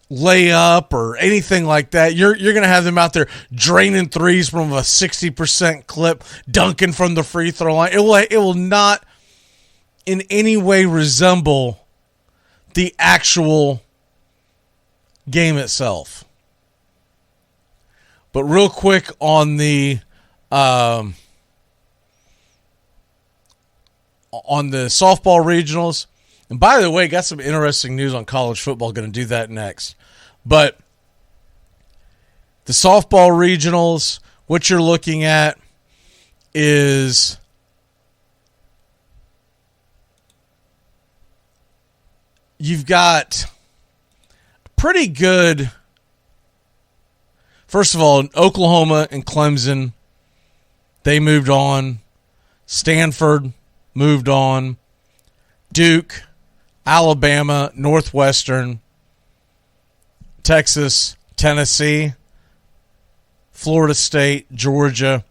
lay up or anything like that. You're going to have them out there draining threes from a 60% clip, dunking from the free throw line. It will not in any way resemble the actual game itself. But real quick on the softball regionals, and by the way, got some interesting news on college football. Going to do that next. But the softball regionals, what you're looking at is you've got pretty good. First of all, Oklahoma and Clemson, they moved on. Stanford moved on. Duke, Alabama, Northwestern, Texas, Tennessee, Florida State, Georgia,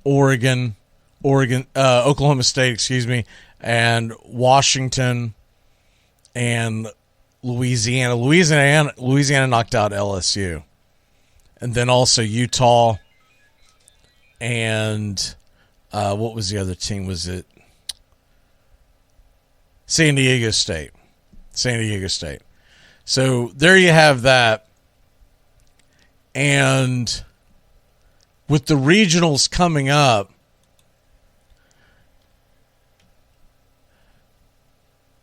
Oklahoma State, and Washington and Louisiana. Louisiana knocked out LSU. And then also Utah and what was the other team? Was it San Diego State? So there you have that. And with the regionals coming up,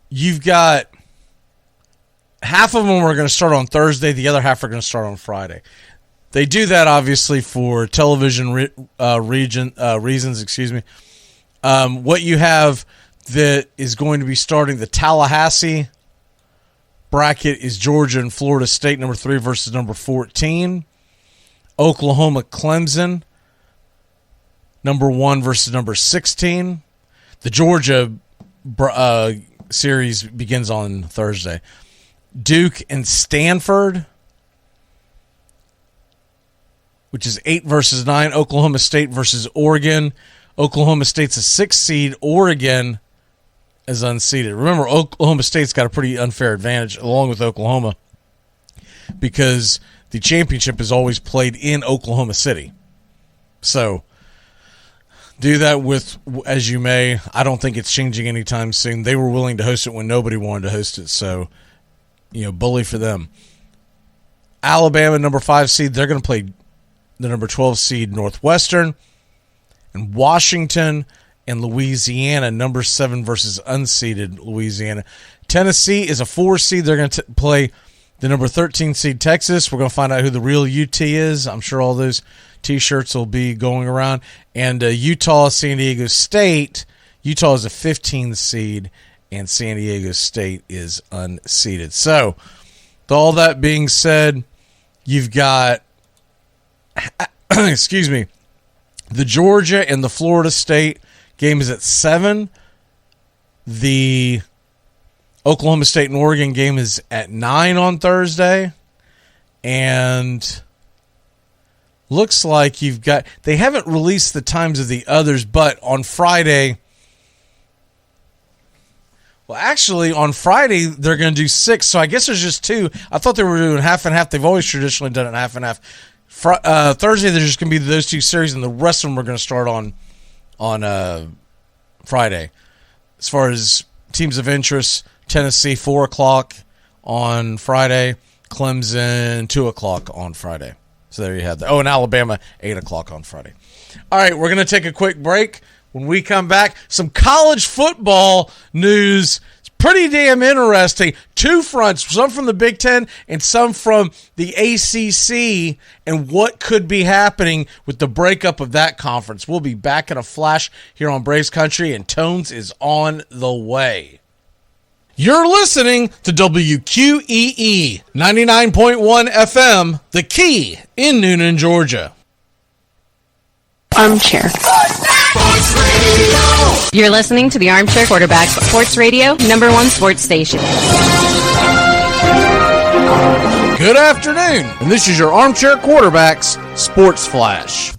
you've got half of them are going to start on Thursday. The other half are going to start on Friday. They do that obviously for television reasons. What you have that is going to be starting the Tallahassee bracket is Georgia and Florida State, number 3 versus number 14. Oklahoma, Clemson, number 1 versus number 16. The Georgia series begins on Thursday. Duke and Stanford, which is 8 versus 9. Oklahoma State versus Oregon. Oklahoma State's a 6th seed. Oregon is unseeded. Remember, Oklahoma State's got a pretty unfair advantage along with Oklahoma because the championship is always played in Oklahoma City. So do that with as you may. I don't think it's changing anytime soon. They were willing to host it when nobody wanted to host it. So, bully for them. Alabama, number 5 seed, they're going to play the number 12 seed Northwestern. And Washington and Louisiana, number 7 versus unseeded Louisiana. Tennessee is a 4 seed. They're going to play the number 13 seed Texas. We're going to find out who the real UT is. I'm sure all those T-shirts will be going around. And Utah, San Diego State. Utah is a 15 seed, and San Diego State is unseeded. So, with all that being said, you've got, the Georgia and the Florida State game is at 7. The Oklahoma State and Oregon game is at 9 on Thursday. And looks like they haven't released the times of the others, but on Friday, well, actually, on Friday, they're going to do 6, so I guess there's just 2. I thought they were doing half and half. They've always traditionally done it half and half. Thursday, there's just going to be those 2 series, and the rest of them are going to start on Friday. As far as teams of interest, Tennessee, 4 o'clock on Friday. Clemson, 2 o'clock on Friday. So there you have that. Oh, and Alabama, 8 o'clock on Friday. All right, we're going to take a quick break. When we come back, some college football news. It's pretty damn interesting. Two fronts, some from the Big Ten and some from the ACC, and what could be happening with the breakup of that conference. We'll be back in a flash here on Braves Country, and Tones is on the way. You're listening to WQEE 99.1 FM, The Key in Noonan, Georgia. Armchair. You're listening to the Armchair Quarterback Sports Radio, #1 sports station. Good afternoon, and this is your Armchair Quarterbacks Sports Flash.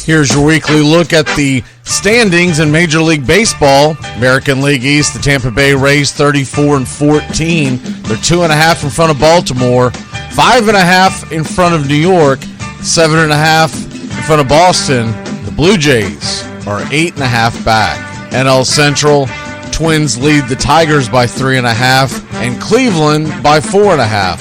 Here's your weekly look at the standings in Major League Baseball. American League East, the Tampa Bay Rays 34-14. They're 2.5 in front of Baltimore, 5.5 in front of New York, 7.5 in front of Boston. The Blue Jays are 8.5 back. NL Central, Twins lead the Tigers by 3.5 and Cleveland by 4.5.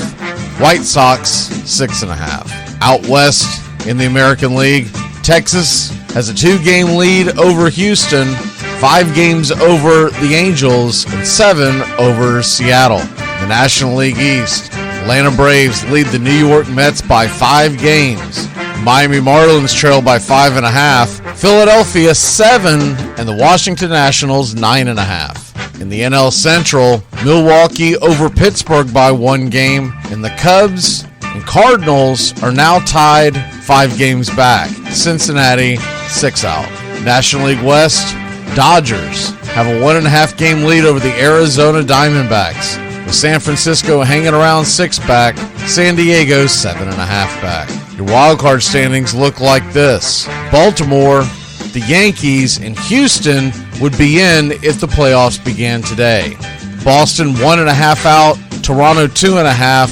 White Sox 6.5. Out west in the American League, Texas has a 2-game lead over Houston, 5 games over the Angels, and 7 over Seattle. The National League East, Atlanta Braves lead the New York Mets by 5 games. Miami Marlins trail by 5.5. Philadelphia 7, and the Washington Nationals 9.5. In the NL Central, Milwaukee over Pittsburgh by 1 game, and the Cubs and Cardinals are now tied 5 games back. Cincinnati 6 out. National League West, Dodgers have a 1.5 game lead over the Arizona Diamondbacks, with San Francisco hanging around 6 back, San Diego 7.5 back. Your wildcard standings look like this. Baltimore, the Yankees, and Houston would be in if the playoffs began today. Boston 1.5 out, Toronto 2.5,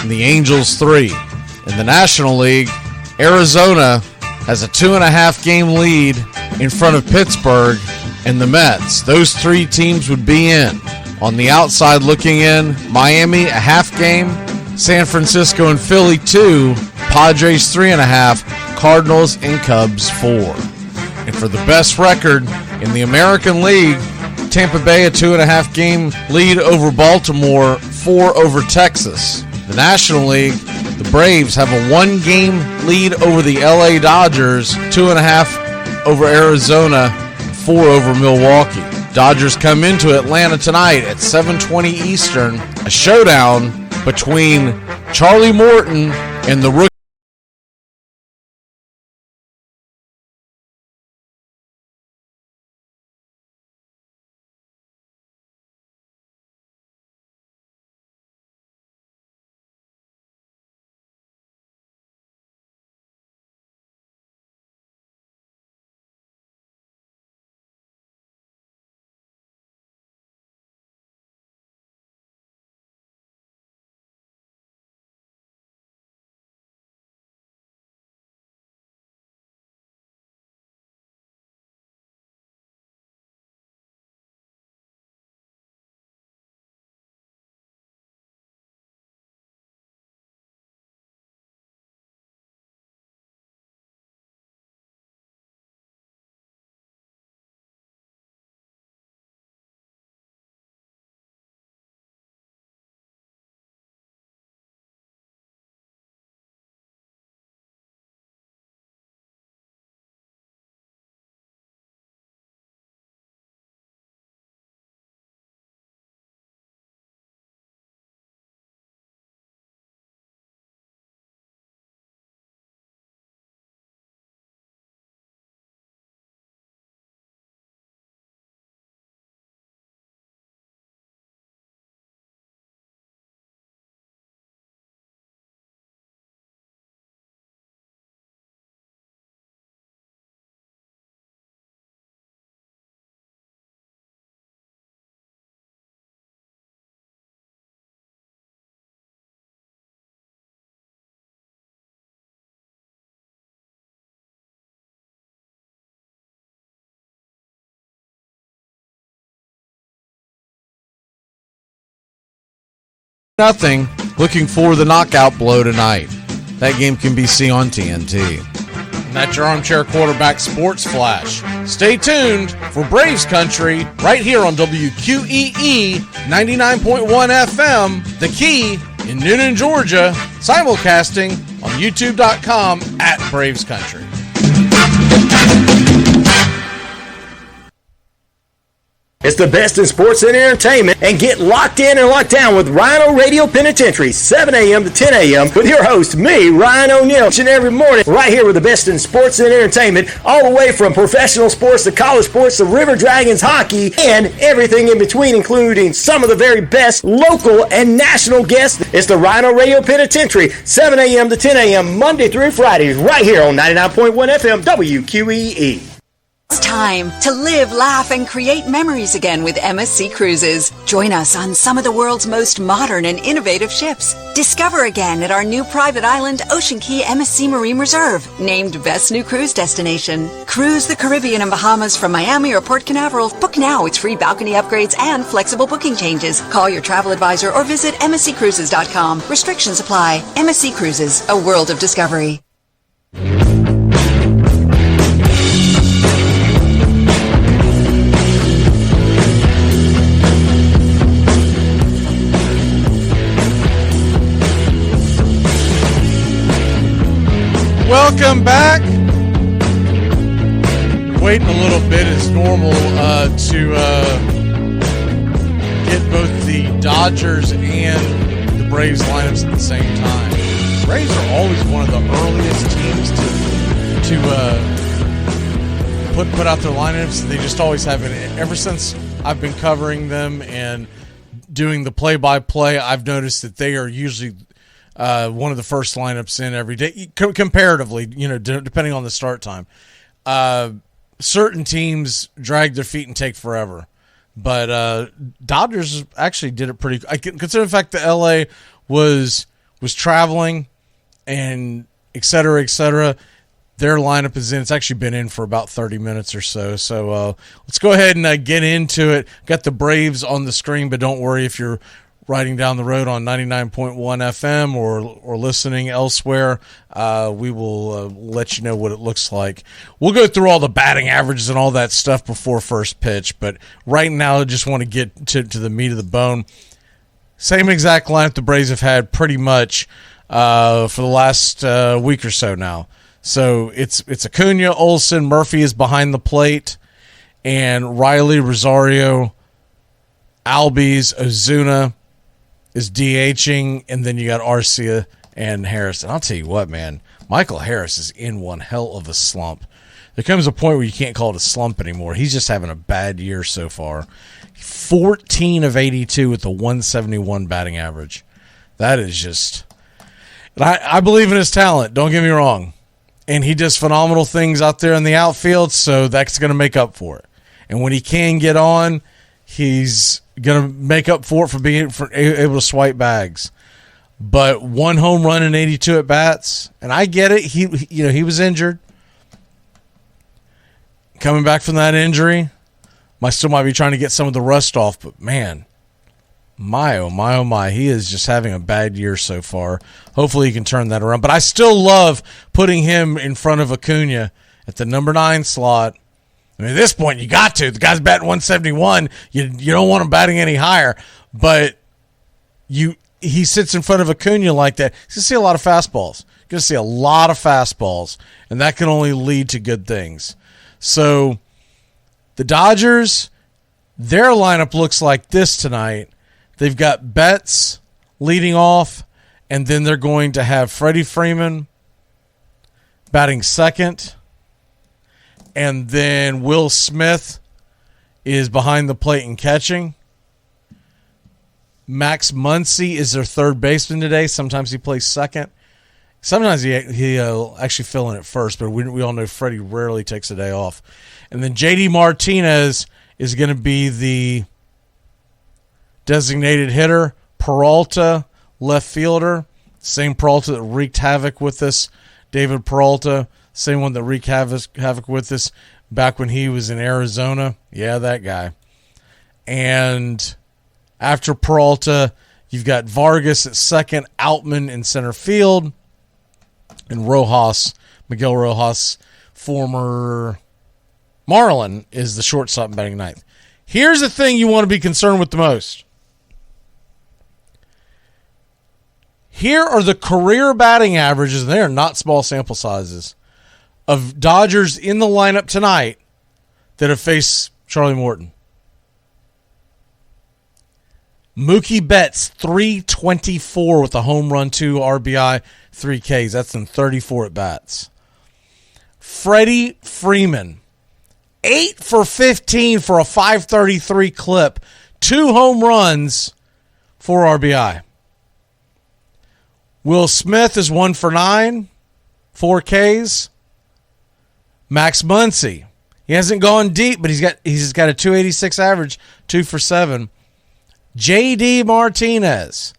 and the Angels 3. In the National League, Arizona has a 2.5 game lead in front of Pittsburgh and the Mets. Those 3 teams would be in. On the outside looking in, Miami a half game, San Francisco and Philly 2, Padres 3.5, Cardinals and Cubs 4. And for the best record in the American League, Tampa Bay a 2.5 game lead over Baltimore, 4 over Texas. The National League, the Braves have a 1 game lead over the LA Dodgers, 2.5 over Arizona, 4 over Milwaukee. Dodgers come into Atlanta tonight at 7:20 Eastern, a showdown between Charlie Morton and the rookie. Nothing. Looking for the knockout blow tonight. That game can be seen on TNT. And that's your Armchair Quarterback Sports Flash. Stay tuned for Braves Country right here on WQEE 99.1 FM, The Key in Noonan, Georgia, simulcasting on youtube.com at Braves Country. It's the best in sports and entertainment, and get locked in and locked down with Rhino Radio Penitentiary, 7 a.m. to 10 a.m. with your host, me, Ryan O'Neal, each and every morning, right here with the best in sports and entertainment, all the way from professional sports to college sports to River Dragons hockey, and everything in between, including some of the very best local and national guests. It's the Rhino Radio Penitentiary, 7 a.m. to 10 a.m. Monday through Friday, right here on 99.1 FM WQEE. It's time to live, laugh, and create memories again with MSC Cruises. Join us on some of the world's most modern and innovative ships. Discover again at our new private island, Ocean Key MSC Marine Reserve, named Best New Cruise Destination. Cruise the Caribbean and Bahamas from Miami or Port Canaveral. Book now with free balcony upgrades and flexible booking changes. Call your travel advisor or visit msccruises.com. Restrictions apply. MSC Cruises, a world of discovery. Welcome back. Waiting a little bit as normal to get both the Dodgers and the Braves lineups at the same time. The Braves are always one of the earliest teams to put out their lineups. They just always have it. Ever since I've been covering them and doing the play-by-play, I've noticed that they are usually one of the first lineups in every day, comparatively, depending on the start time. Certain teams drag their feet and take forever, but Dodgers actually did it pretty. I consider the fact that LA was traveling and et cetera, their lineup is in. It's actually been in for about 30 minutes or so. So let's go ahead and get into it. Got the Braves on the screen, but don't worry if you're riding down the road on 99.1 FM or listening elsewhere. We will let you know what it looks like. We'll go through all the batting averages and all that stuff before first pitch, but right now I just want to get to the meat of the bone. Same exact lineup the Braves have had pretty much for the last week or so now. So it's Acuna, Olsen, Murphy is behind the plate, and Riley, Rosario, Albies, Ozuna is DHing, and then you got Arcia and Harris. And I'll tell you what, man, Michael Harris is in one hell of a slump. There comes a point where you can't call it a slump anymore. He's just having a bad year so far. 14 of 82 with a 171 batting average. That is just... I believe in his talent, don't get me wrong. And he does phenomenal things out there in the outfield, so that's going to make up for it. And when he can get on, he's going to make up for it for being able to swipe bags. But one home run in 82 at bats, and I get it. He was injured. Coming back from that injury, still might be trying to get some of the rust off. But man, my, he is just having a bad year so far. Hopefully he can turn that around. But I still love putting him in front of Acuna at the number 9 slot. I mean, at this point, you got to. The guy's batting 171. You don't want him batting any higher. But he sits in front of Acuna like that. You're going to see a lot of fastballs. You're going to see a lot of fastballs. And that can only lead to good things. So the Dodgers, their lineup looks like this tonight. They've got Betts leading off. And then they're going to have Freddie Freeman batting second. And then Will Smith is behind the plate and catching. Max Muncy is their third baseman today. Sometimes he plays second. Sometimes he'll actually fill in at first, but we all know Freddie rarely takes a day off. And then J.D. Martinez is going to be the designated hitter. Peralta, left fielder. Same Peralta that wreaked havoc with us. David Peralta. Same one that wreaked havoc with us back when he was in Arizona. Yeah, that guy. And after Peralta, you've got Vargas at second, Outman in center field, and Rojas Miguel Rojas, former Marlin, is the shortstop batting ninth. Here's the thing you want to be concerned with the most. Here are the career batting averages, and they are not small sample sizes, of Dodgers in the lineup tonight that have faced Charlie Morton. Mookie Betts, 324 with a home run, 2 RBI, 3 Ks. That's in 34 at-bats. Freddie Freeman, 8 for 15 for a 533 clip, 2 home runs, 4 RBI. Will Smith is 1 for 9, 4 Ks. Max Muncy, he hasn't gone deep, but he's got a 286 average, 2 for 7. J.D. Martinez.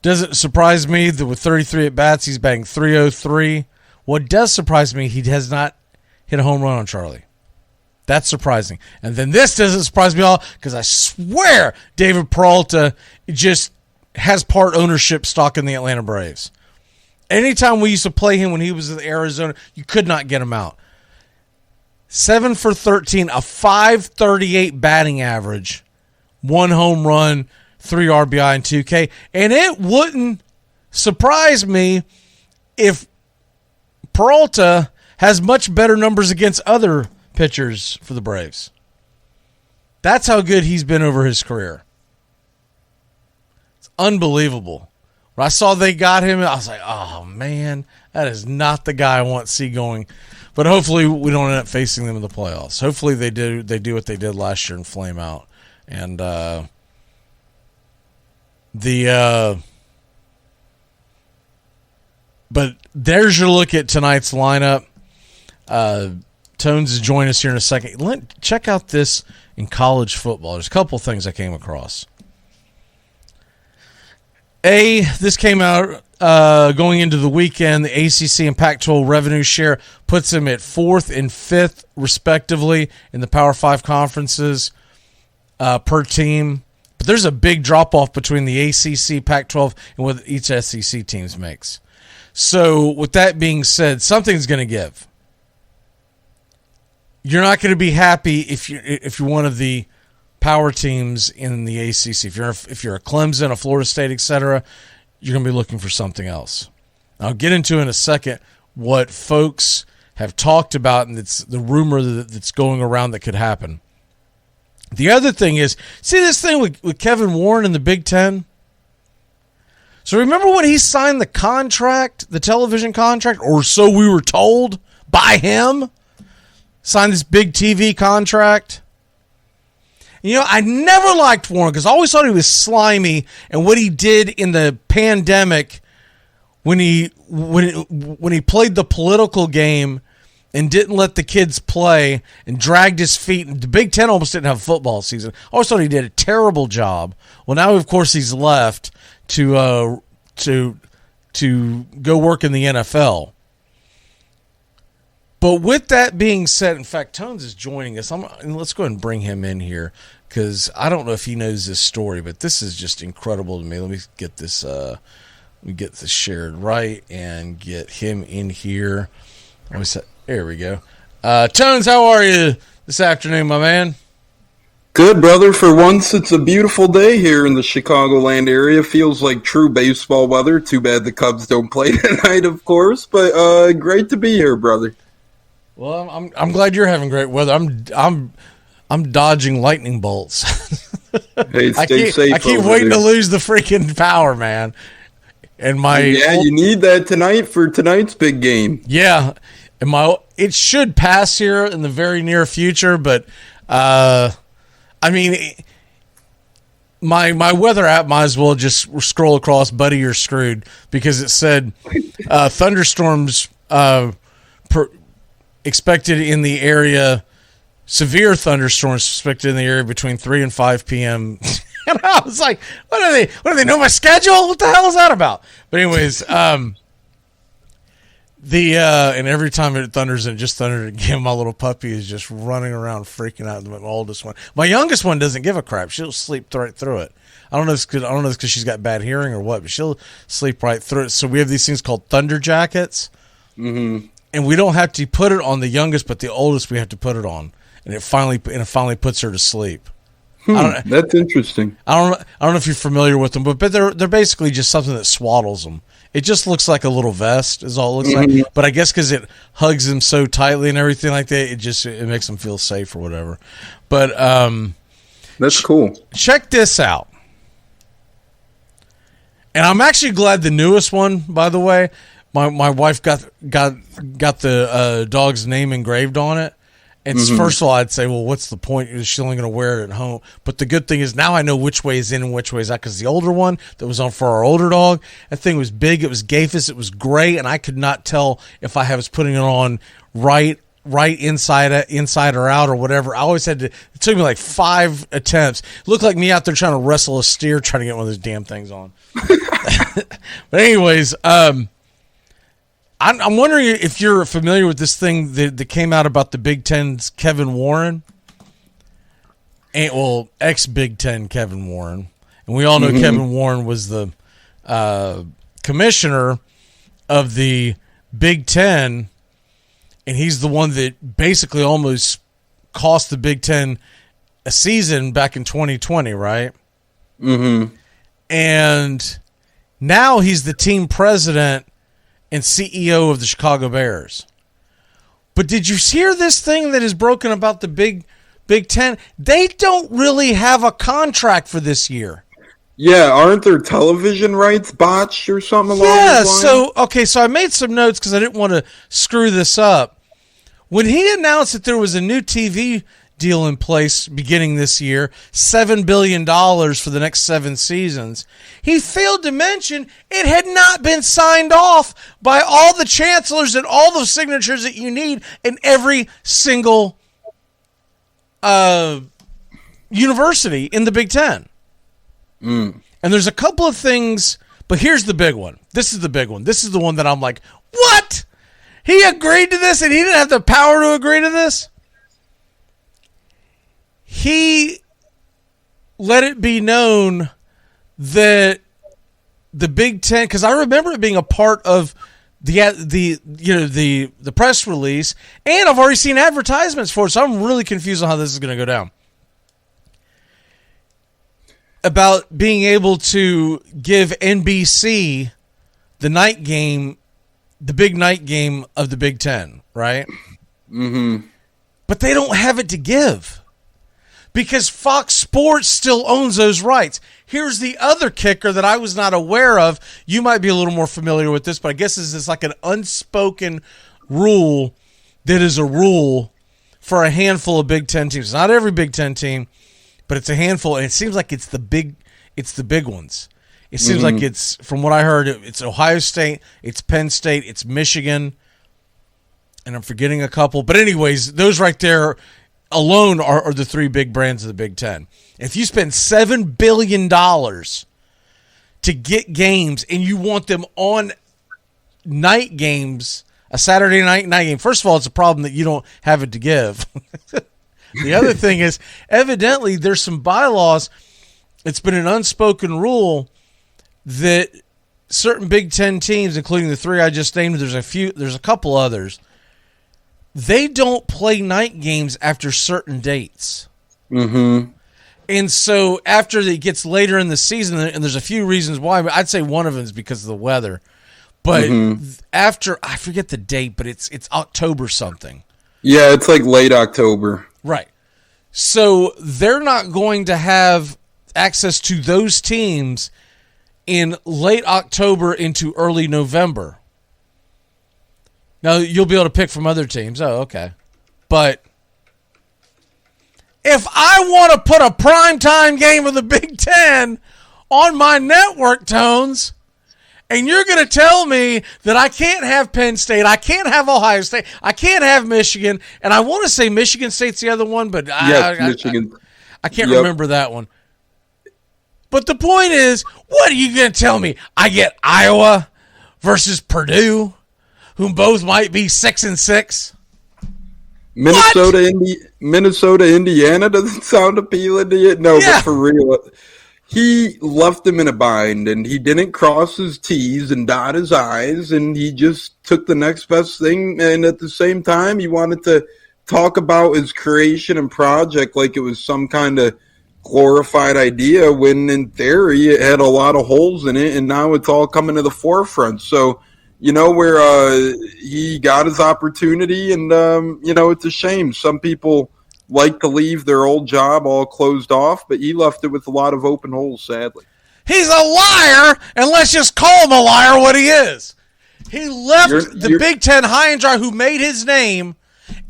Doesn't surprise me that with 33 at-bats, he's batting .303. What does surprise me, he has not hit a home run on Charlie. That's surprising. And then this doesn't surprise me at all, because I swear David Peralta just has part ownership stock in the Atlanta Braves. Anytime we used to play him when he was in Arizona, you could not get him out. 7 for 13, a 538 batting average. 1 home run, 3 RBI, and 2 K. And it wouldn't surprise me if Peralta has much better numbers against other pitchers for the Braves. That's how good he's been over his career. It's unbelievable. When I saw they got him, I was like, oh, man, that is not the guy I want to see going. But hopefully we don't end up facing them in the playoffs. Hopefully they do what they did last year and flame out. And but there's your look at tonight's lineup. Tones is joining us here in a second. Check out this in college football. There's a couple things I came across. This came out going into the weekend. The ACC and Pac-12 revenue share puts them at 4th and 5th, respectively, in the Power 5 conferences. Per team, but there's a big drop-off between the ACC, Pac-12, and what each SEC teams makes. So with that being said, something's going to give. You're not going to be happy if you're one of the power teams in the ACC. If you're a Clemson, a Florida State, etc., you're going to be looking for something else. I'll get into in a second what folks have talked about, and it's the rumor that's going around that could happen. The other thing is, see this thing with Kevin Warren in the Big Ten? So remember when he signed the contract, the television contract, or so we were told by him? Signed this big TV contract? You know, I never liked Warren because I always thought he was slimy, and what he did in the pandemic when he played the political game and didn't let the kids play and dragged his feet. The Big Ten almost didn't have a football season. I always thought he did a terrible job. Well, now, of course, he's left to go work in the NFL. But with that being said, in fact, Tones is joining us. Let's go ahead and bring him in here because I don't know if he knows this story, but this is just incredible to me. Let me get this shared right and get him in here. There we go. Tones, how are you this afternoon, my man? Good, brother. For once, it's a beautiful day here in the Chicagoland area. Feels like true baseball weather. Too bad the Cubs don't play tonight, of course. But great to be here, brother. Well, I'm glad you're having great weather. I'm dodging lightning bolts. Hey, stay safe. I keep waiting to lose the freaking power, man. And you need that tonight for tonight's big game. Yeah. It should pass here in the very near future, but I mean, my weather app might as well just scroll across "Buddy, you're screwed" because it said thunderstorms expected in the area, severe thunderstorms expected in the area between 3 and 5 p.m. And I was like, "What do they know my schedule? What the hell is that about?" But anyways, and every time it thunders, and it just thundered again, my little puppy is just running around freaking out. My oldest one, my youngest one doesn't give a crap. She'll sleep right through it. I don't know if it's because she's got bad hearing or what, but she'll sleep right through it. So we have these things called thunder jackets, and we don't have to put it on the youngest, but the oldest we have to put it on, and it finally puts her to sleep. That's interesting. I don't know if you're familiar with them, but they're basically just something that swaddles them. It just looks like a little vest, is all it looks like. But I guess because it hugs them so tightly and everything like that, it makes them feel safe or whatever. But that's cool. Check this out. And I'm actually glad the newest one, by the way, my wife got the dog's name engraved on it. And first of all, I'd say, well, what's the point? Is she only going to wear it at home? But the good thing is now I know which way is in and which way is out, because the older one that was on for our older dog, that thing was big. It was Gafus. It was gray, and I could not tell if I was putting it on right inside or out or whatever. I always had to. It took me like 5 attempts. It looked like me out there trying to wrestle a steer, trying to get one of those damn things on. But anyways, I'm wondering if you're familiar with this thing that came out about the Big Ten's Kevin Warren. Ex-Big Ten Kevin Warren. And we all know Kevin Warren was the commissioner of the Big Ten, and he's the one that basically almost cost the Big Ten a season back in 2020, right? And now he's the team president and CEO of the Chicago Bears. But did you hear this thing that is broken about the Big Ten? They don't really have a contract for this year. Yeah, aren't their television rights botched or something along those lines? So I made some notes because I didn't want to screw this up. When he announced that there was a new TV deal in place beginning this year, $7 billion for the next 7 seasons, he failed to mention it had not been signed off by all the chancellors and all the signatures that you need in every single university in the Big Ten. And there's a couple of things, but here's the big one. This is the big one. This is the one that I'm like, what? He agreed to this and he didn't have the power to agree to this? He let it be known that the Big Ten, because I remember it being a part of the press release, and I've already seen advertisements for it, so I'm really confused on how this is going to go down. About being able to give NBC the night game, the big night game of the Big Ten, right? But they don't have it to give, because Fox Sports still owns those rights. Here's the other kicker that I was not aware of. You might be a little more familiar with this, but I guess this is like an unspoken rule that is a rule for a handful of Big Ten teams. Not every Big Ten team, but it's a handful, and it seems like it's the big ones. It seems like it's, from what I heard, it's Ohio State, it's Penn State, it's Michigan, and I'm forgetting a couple. But anyways, those right there alone are the 3 big brands of the Big Ten. If you spend $7 billion to get games and you want them on night games, a Saturday night game, first of all, it's a problem that you don't have it to give. The other thing is, evidently, there's some bylaws. It's been an unspoken rule that certain Big Ten teams, including the 3 I just named, there's a couple others, they don't play night games after certain dates. And so after it gets later in the season, and there's a few reasons why, but I'd say one of them is because of the weather. But after, I forget the date, but it's October something. Yeah, it's like late October. Right. So they're not going to have access to those teams in late October into early November. Now, you'll be able to pick from other teams. Oh, okay. But if I want to put a primetime game of the Big Ten on my network, Tones, and you're going to tell me that I can't have Penn State, I can't have Ohio State, I can't have Michigan, and I want to say Michigan State's the other one, but Michigan. I can't remember that one. But the point is, what are you going to tell me? I get Iowa versus Purdue, whom both might be 6-6. Minnesota, Indiana doesn't sound appealing to you. No, but for real, he left him in a bind, and he didn't cross his T's and dot his I's, and he just took the next best thing. And at the same time, he wanted to talk about his creation and project like it was some kind of glorified idea, when in theory it had a lot of holes in it, and now it's all coming to the forefront. So, where he got his opportunity, and, it's a shame. Some people like to leave their old job all closed off, but he left it with a lot of open holes, sadly. He's a liar, and let's just call him a liar what he is. He left the Big Ten high and dry, who made his name,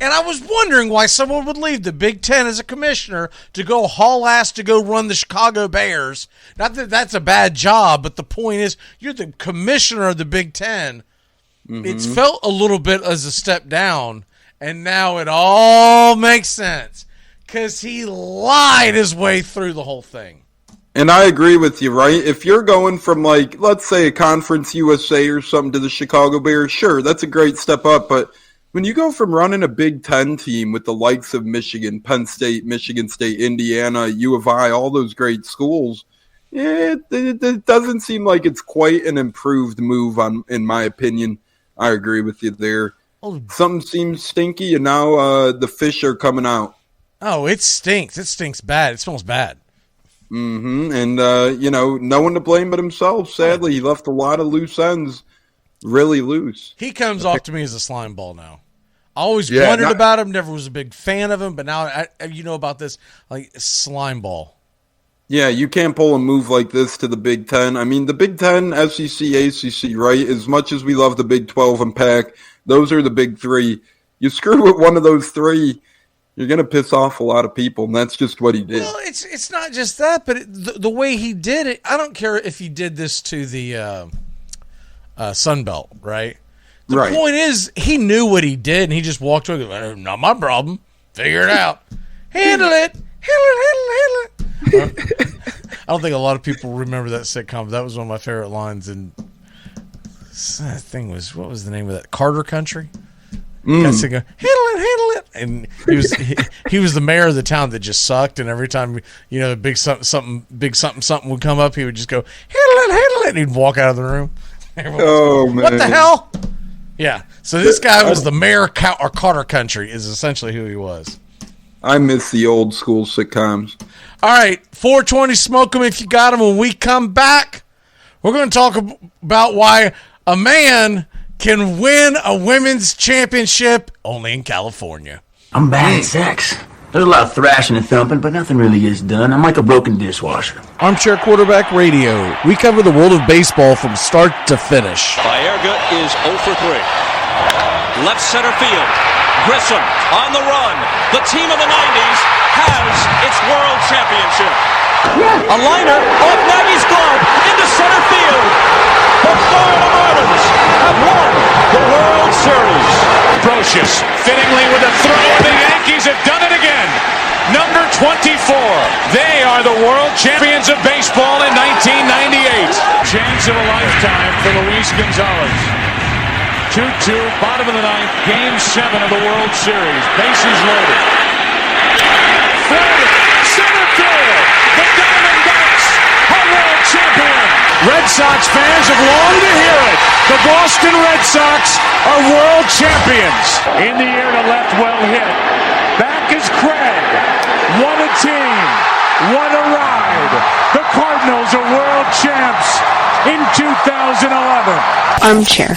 and I was wondering why someone would leave the Big Ten as a commissioner to go haul ass to go run the Chicago Bears. Not that that's a bad job, but the point is, you're the commissioner of the Big Ten. Mm-hmm. It's felt a little bit as a step down, and now it all makes sense because he lied his way through the whole thing. And I agree with you, right? If you're going from, let's say a Conference USA or something to the Chicago Bears, sure, that's a great step up, but when you go from running a Big Ten team with the likes of Michigan, Penn State, Michigan State, Indiana, U of I, all those great schools, it doesn't seem like it's quite an improved move, in my opinion. I agree with you there. Something seems stinky, and now the fish are coming out. Oh, it stinks. It stinks bad. It smells bad. Mm-hmm. And, no one to blame but himself. Sadly, he left a lot of loose ends really loose. He comes off to me as a slime ball now. I always wondered about him, never was a big fan of him, but now about this, slime ball. Yeah, you can't pull a move like this to the Big Ten. I mean, the Big Ten, SEC, ACC, right? As much as we love the Big 12 and Pac, those are the big three. You screw with one of those three, you're going to piss off a lot of people, and that's just what he did. Well, it's not just that, but the way he did it, I don't care if he did this to the Sun Belt, right? The point is, he knew what he did, and he just walked away. Not my problem. Figure it out. Handle it. Handle it. I don't think a lot of people remember that sitcom, but that was one of my favorite lines. And that thing was, what was the name of that? Carter Country? Handle it. And he was the mayor of the town that just sucked, and every time big something would come up, he would just go handle it, and he'd walk out of the room. Oh man! What the hell? Yeah. So this guy was the mayor of Carter Country, is essentially who he was. I miss the old school sitcoms. All right, 420, smoke them if you got them. When we come back, we're going to talk about why a man can win a women's championship only in California. I'm bad at sex. There's a lot of thrashing and thumping, but nothing really gets done. I'm like a broken dishwasher. Armchair Quarterback Radio. We cover the world of baseball from start to finish. Baerga is 0 for 3. Left center field. Grissom on the run. The team of the 90s has its world championship. A liner off Nagy's glove into center field. The Florida Marlins have won the World Series. Brocious, fittingly with a throw, the Yankees have done it again. Number 24. They are the world champions of baseball in 1998. Chance of a lifetime for Luis Gonzalez. 2-2, bottom of the ninth, game 7 of the World Series. Bases loaded. Florida, center field. The Diamondbacks are world champion. Red Sox fans have longed to hear it. The Boston Red Sox are world champions. In the air to left, well hit. Back is Craig. What a team. What a ride. The Cardinals are world champs in 2011. Armchair.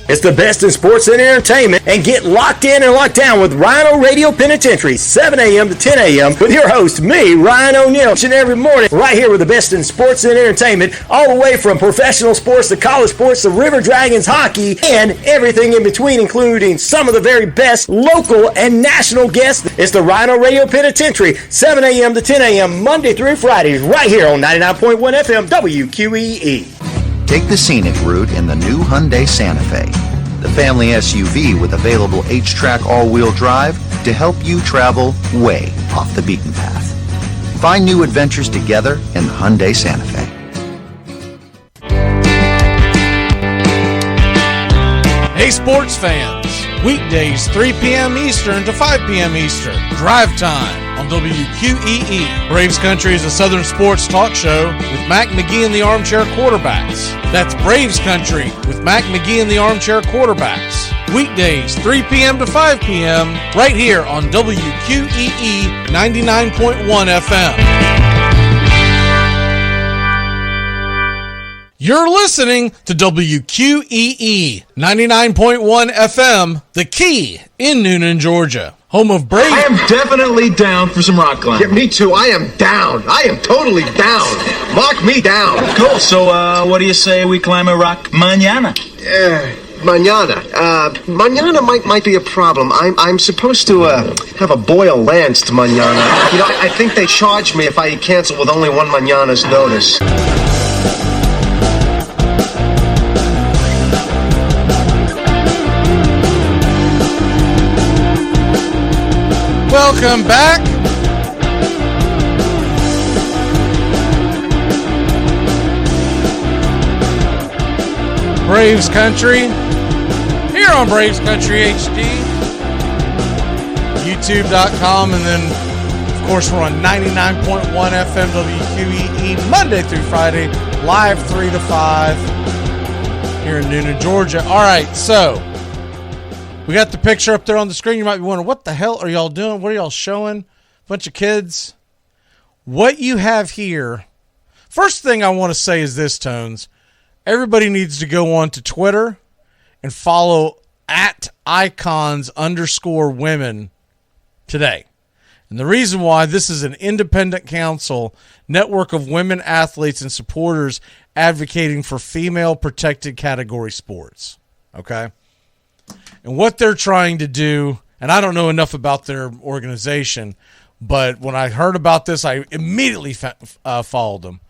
It's the best in sports and entertainment, and get locked in and locked down with Rhino Radio Penitentiary, 7 a.m. to 10 a.m. with your host, me, Ryan O'Neal, each and every morning, right here with the best in sports and entertainment, all the way from professional sports to college sports to River Dragons hockey and everything in between, including some of the very best local and national guests. It's the Rhino Radio Penitentiary, 7 a.m. to 10 a.m. Monday through Fridays, right here on 99.1 FM WQEE. Take the scenic route in the new Hyundai Santa Fe, the family SUV with available H-Track all-wheel drive to help you travel way off the beaten path. Find new adventures together in the Hyundai Santa Fe. Hey, sports fans. Weekdays, 3 p.m. Eastern to 5 p.m. Eastern. Drive Time. on WQEE. Braves Country is a Southern sports talk show with Mac McGee and the Armchair Quarterbacks. That's Braves Country with Mac McGee and the Armchair Quarterbacks. Weekdays, 3 p.m. to 5 p.m. right here on WQEE 99.1 FM. You're listening to WQEE 99.1 FM, The Key in Noonan, Georgia. Home of Braves. I am definitely down for some rock climbing. Yeah, me too. I am down. I am totally down. Mark me down. Cool. So, what do you say we climb a rock mañana? Mañana. Mañana might be a problem. I'm supposed to have a boil lanced mañana. You know, I think they charge me if I cancel with only one mañana's notice. Welcome back. Braves Country. Here on Braves Country HD. YouTube.com. And then, of course, we're on 99.1 FM WQEE Monday through Friday. Live 3 to 5 here in Noonan, Georgia. All right, so we got the picture up there on the screen. You might be wondering, what the hell are y'all doing? What are y'all showing? Bunch of kids. What you have here, first thing I want to say is this, Tones. Everybody needs to go on to Twitter and follow @icons_women today. And the reason why, this is an independent council, network of women athletes and supporters advocating for female protected category sports. Okay? And what they're trying to do, and I don't know enough about their organization, but when I heard about this, I immediately followed them.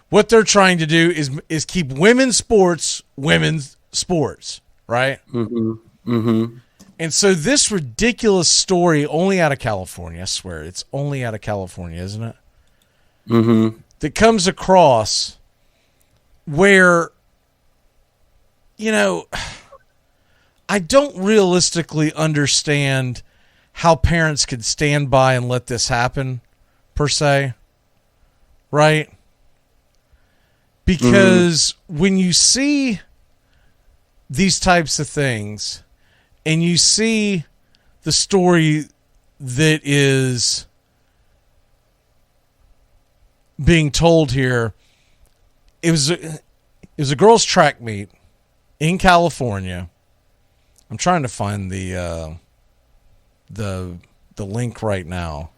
What they're trying to do is keep women's sports, right? Mm-hmm. Mm-hmm. And so this ridiculous story, only out of California, I swear, it's only out of California, isn't it? Mm-hmm. That comes across where, you know, I don't realistically understand how parents could stand by and let this happen, per se, right? Because when you see these types of things and you see the story that is being told here, it was a girls' track meet in California. I'm trying to find the link right now.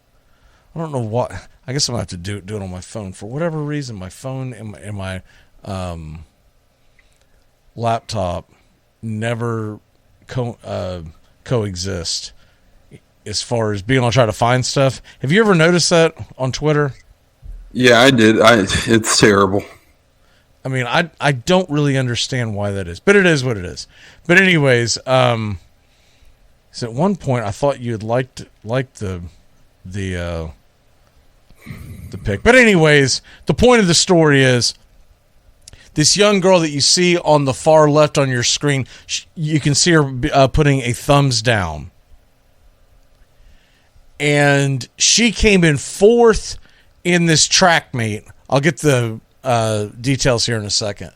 I don't know what. I guess I'm gonna have to do it on my phone. For whatever reason, my phone and my laptop never coexist as far as being able to try to find stuff. Have you ever noticed that on Twitter? Yeah, I did. It's terrible. I mean, I don't really understand why that is, but it is what it is. But anyways, so at one point I thought you had liked the pic. But anyways, the point of the story is this young girl that you see on the far left on your screen, you can see her putting a thumbs down. And she came in fourth in this track meet. I'll get the details here in a second.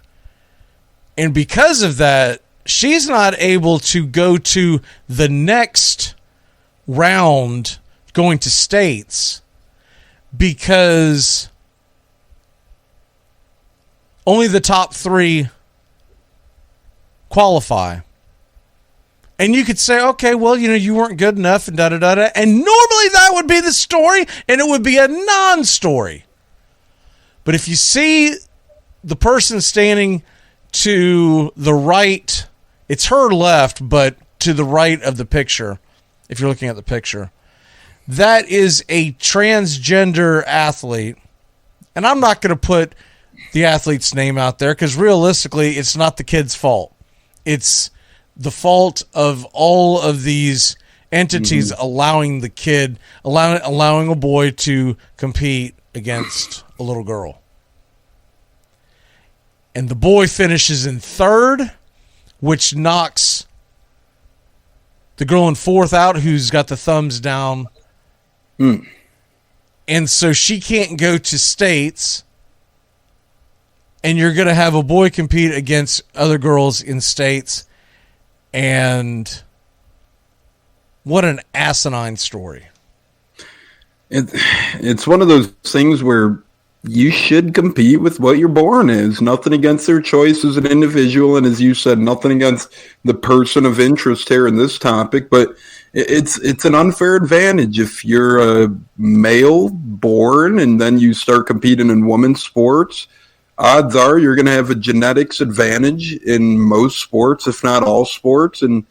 And because of that, she's not able to go to the next round going to states because only the top 3 qualify. And you could say, okay, well, you know, you weren't good enough and da-da-da-da. And normally that would be the story, and it would be a non-story. But if you see the person standing to the right, it's her left, but to the right of the picture, if you're looking at the picture, that is a transgender athlete. And I'm not going to put the athlete's name out there because realistically, it's not the kid's fault. It's the fault of all of these entities allowing the kid, allowing a boy to compete against a little girl. And the boy finishes in third, which knocks the girl in fourth out who's got the thumbs down. And so she can't go to states, and you're going to have a boy compete against other girls in states. And what an asinine story. It's one of those things where you should compete with what you're born as. Nothing against their choice as an individual, and as you said, nothing against the person of interest here in this topic, but it's an unfair advantage if you're a male born and then you start competing in women's sports. Odds are you're going to have a genetics advantage in most sports, if not all sports, and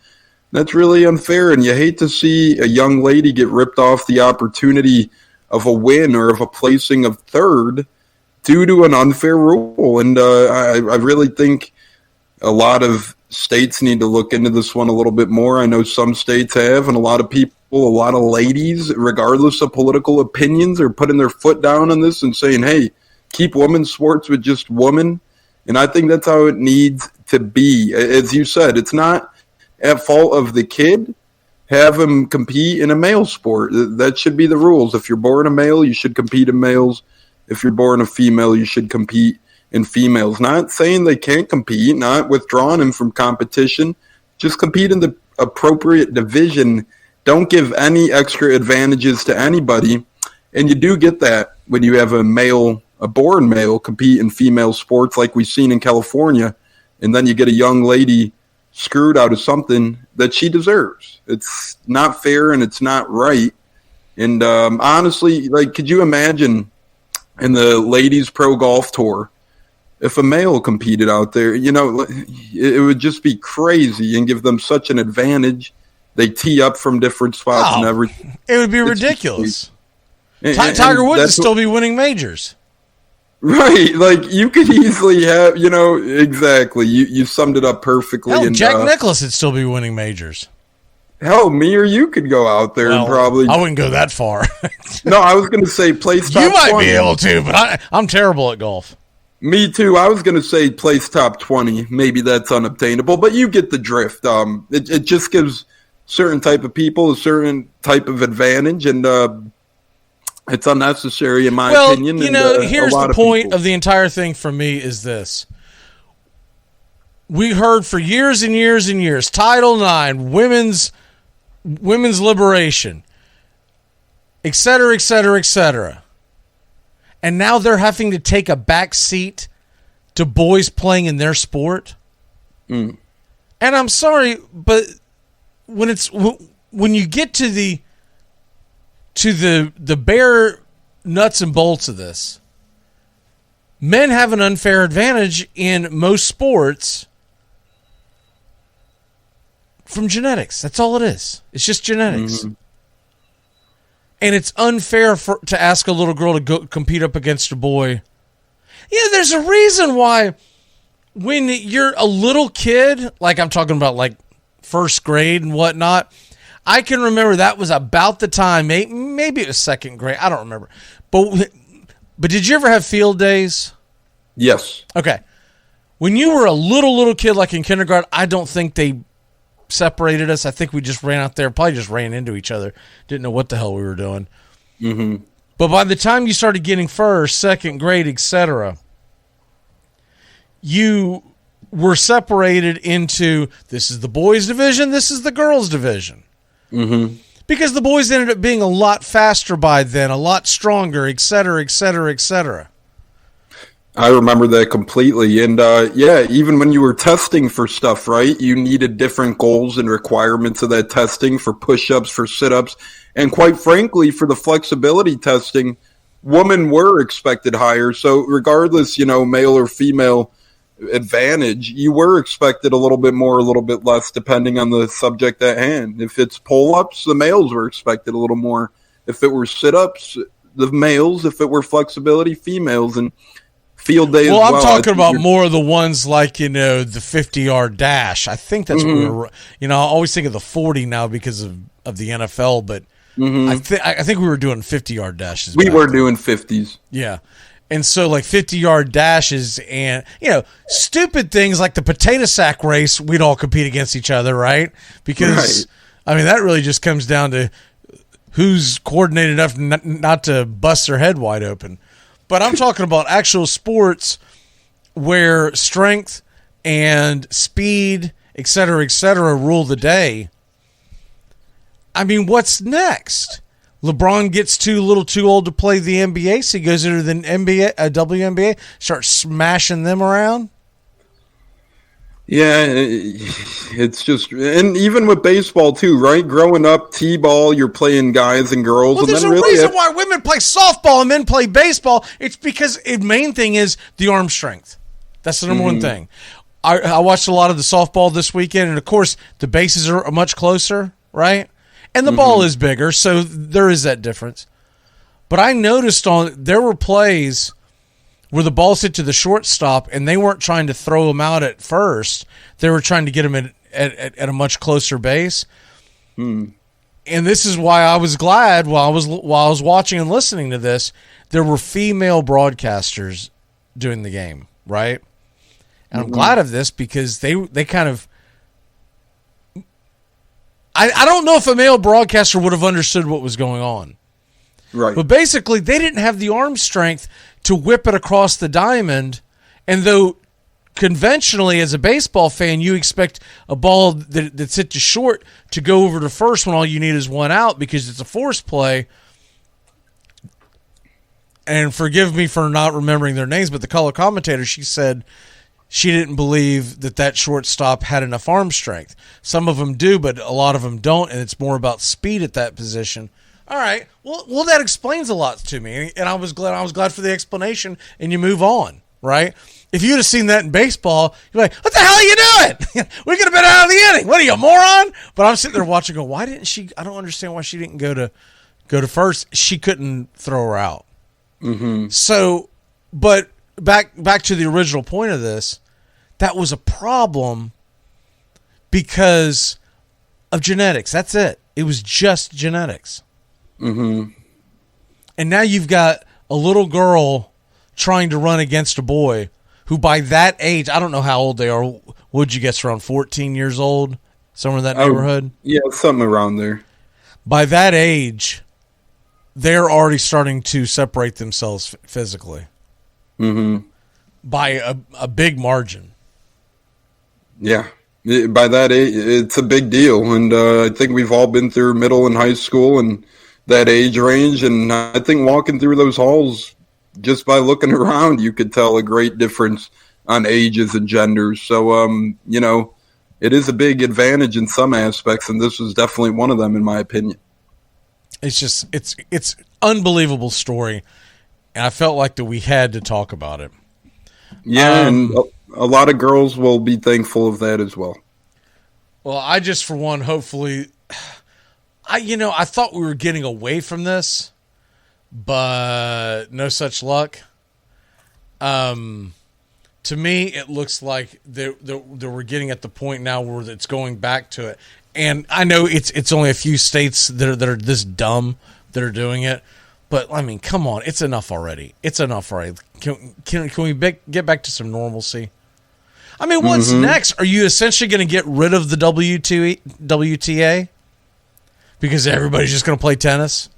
that's really unfair, and you hate to see a young lady get ripped off the opportunity of a win or of a placing of third due to an unfair rule. And I really think a lot of states need to look into this one a little bit more. I know some states have, and a lot of people, a lot of ladies, regardless of political opinions, are putting their foot down on this and saying, hey, keep women's sports with just women. And I think that's how it needs to be. As you said, it's not at fault of the kid. Have him compete in a male sport. That should be the rules. If you're born a male, you should compete in males. If you're born a female, you should compete in females. Not saying they can't compete, not withdrawing him from competition. Just compete in the appropriate division. Don't give any extra advantages to anybody. And you do get that when you have a born male compete in female sports like we've seen in California, and then you get a young lady screwed out of something that she deserves. It's not fair and it's not right. And honestly, like, could you imagine in the ladies pro golf tour, if a male competed out there, you know, it would just be crazy and give them such an advantage. They tee up from different spots and everything. It would be ridiculous. Tiger Woods would still be winning majors. Right, like you could easily have, you know, exactly. You summed it up perfectly. Hell, and Jack Nicklaus would still be winning majors. Hell, me or you could go out there and probably. I wouldn't go that far. No, I was going to say place top 20. You might be able to, but I'm terrible at golf. Me too. I was going to say place top 20. Maybe that's unobtainable, but you get the drift. It just gives certain type of people a certain type of advantage, and it's unnecessary, in my opinion. You know, here's the point of the entire thing for me is this. We heard for years and years and years, Title IX, women's liberation, et cetera, et cetera, et cetera. And now they're having to take a back seat to boys playing in their sport. And I'm sorry, but when you get to the bare nuts and bolts of this, men have an unfair advantage in most sports from genetics. That's all it is. It's just genetics. Mm-hmm. And it's unfair to ask a little girl to go compete up against a boy. Yeah, there's a reason why when you're a little kid, like I'm talking about like first grade and whatnot, I can remember that was about the time, maybe it was second grade. I don't remember. But did you ever have field days? Yes. Okay. When you were a little kid, like in kindergarten, I don't think they separated us. I think we just ran out there, probably just ran into each other. Didn't know what the hell we were doing. Mm-hmm. But by the time you started getting first, second grade, etc., you were separated into this is the boys' division, this is the girls' division. Mm-hmm. Because the boys ended up being a lot faster by then, a lot stronger, et cetera, et cetera, et cetera. I remember that completely. And yeah, even when you were testing for stuff, right, you needed different goals and requirements of that testing for push-ups, for sit-ups, and quite frankly, for the flexibility testing, women were expected higher. So regardless, you know, male or female advantage, you were expected a little bit more, a little bit less, depending on the subject at hand. If it's pull-ups, the males were expected a little more. If it were sit-ups, the males. If it were flexibility, females. And field day well, as well. I'm talking about more of the ones like, you know, the 50-yard dash. I think that's what we're, you know, I always think of the 40 now because of the NFL, but I think we were doing 50-yard dashes. We were doing 50s. Yeah. And so like 50-yard dashes and, you know, stupid things like the potato sack race, we'd all compete against each other, right? Because, I mean, that really just comes down to who's coordinated enough not to bust their head wide open. But I'm talking about actual sports where strength and speed, et cetera, rule the day. I mean, what's next? LeBron gets a little too old to play the NBA, so he goes into the WNBA, starts smashing them around. Yeah, it's just, and even with baseball too, right? Growing up, T-ball, you're playing guys and girls. Well, and there's then a reason why women play softball and men play baseball. It's because the main thing is the arm strength. That's the number one thing. I watched a lot of the softball this weekend, and of course, the bases are much closer, right? And the ball is bigger, so there is that difference. But I noticed there were plays where the ball hit to the shortstop, and they weren't trying to throw him out at first. They were trying to get him at a much closer base. And this is why I was glad while I was watching and listening to this, there were female broadcasters doing the game, right? And I'm glad of this because they kind of... I don't know if a male broadcaster would have understood what was going on. Right. But basically, they didn't have the arm strength to whip it across the diamond. And though conventionally, as a baseball fan, you expect a ball that's hit to short to go over to first when all you need is one out because it's a force play. And forgive me for not remembering their names, but the color commentator, she said she didn't believe that shortstop had enough arm strength. Some of them do, but a lot of them don't, and it's more about speed at that position. All right, well, that explains a lot to me, and I was glad for the explanation, and you move on, right? If you'd have seen that in baseball, you're like, what the hell are you doing? We could have been out of the inning. What are you, a moron? But I'm sitting there watching, go, why didn't she? I don't understand why she didn't go to first. She couldn't throw her out. So, but back to the original point of this, that was a problem because of genetics. That's it. It was just genetics. And now you've got a little girl trying to run against a boy who by that age, I don't know how old they are. Would you guess around 14 years old? Somewhere in that neighborhood? Yeah, something around there. By that age, they're already starting to separate themselves physically. By a big margin. Yeah. By that age, it's a big deal. And I think we've all been through middle and high school and that age range. And I think walking through those halls, just by looking around, you could tell a great difference on ages and genders. So, it is a big advantage in some aspects. And this is definitely one of them, in my opinion. It's just, it's unbelievable story. And I felt like that we had to talk about it. Yeah, and a lot of girls will be thankful of that as well. Well, I just, for one, hopefully, I thought we were getting away from this, but no such luck. To me, it looks like they we're getting at the point now where it's going back to it. And I know it's only a few states that are this dumb that are doing it. But, I mean, come on. It's enough already. Can we get back to some normalcy? I mean, what's next? Are you essentially going to get rid of the WTA? Because everybody's just going to play tennis?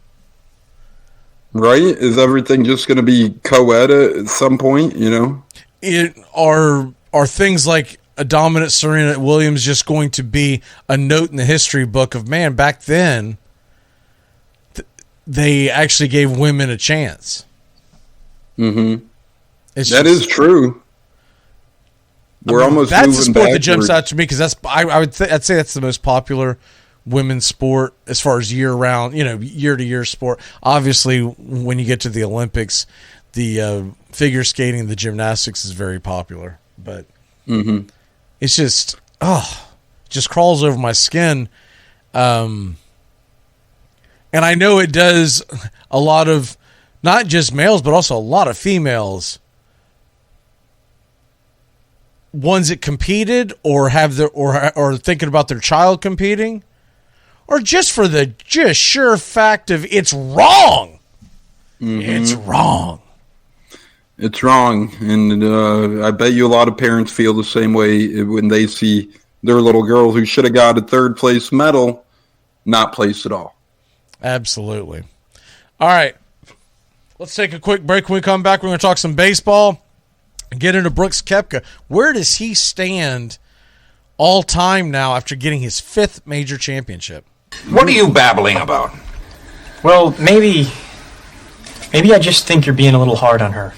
Right? Is everything just going to be co-ed at some point, Are things like a dominant Serena Williams just going to be a note in the history book of, man, back then they actually gave women a chance. That is true. That's the sport that jumps out to me because I'd say that's the most popular women's sport as far as year round, year to year sport. Obviously, when you get to the Olympics, the figure skating, the gymnastics is very popular, but it's just crawls over my skin. And I know it does a lot of not just males, but also a lot of females. Ones that competed or or thinking about their child competing, or just for the sheer fact of it's wrong. It's wrong. It's wrong. And I bet you a lot of parents feel the same way when they see their little girl who should have got a third place medal not place at all. Absolutely. All right. Let's take a quick break. When we come back, we're going to talk some baseball and get into Brooks Koepka. Where does he stand all time now after getting his 5th major championship? What are you babbling about? Well, maybe I just think you're being a little hard on her.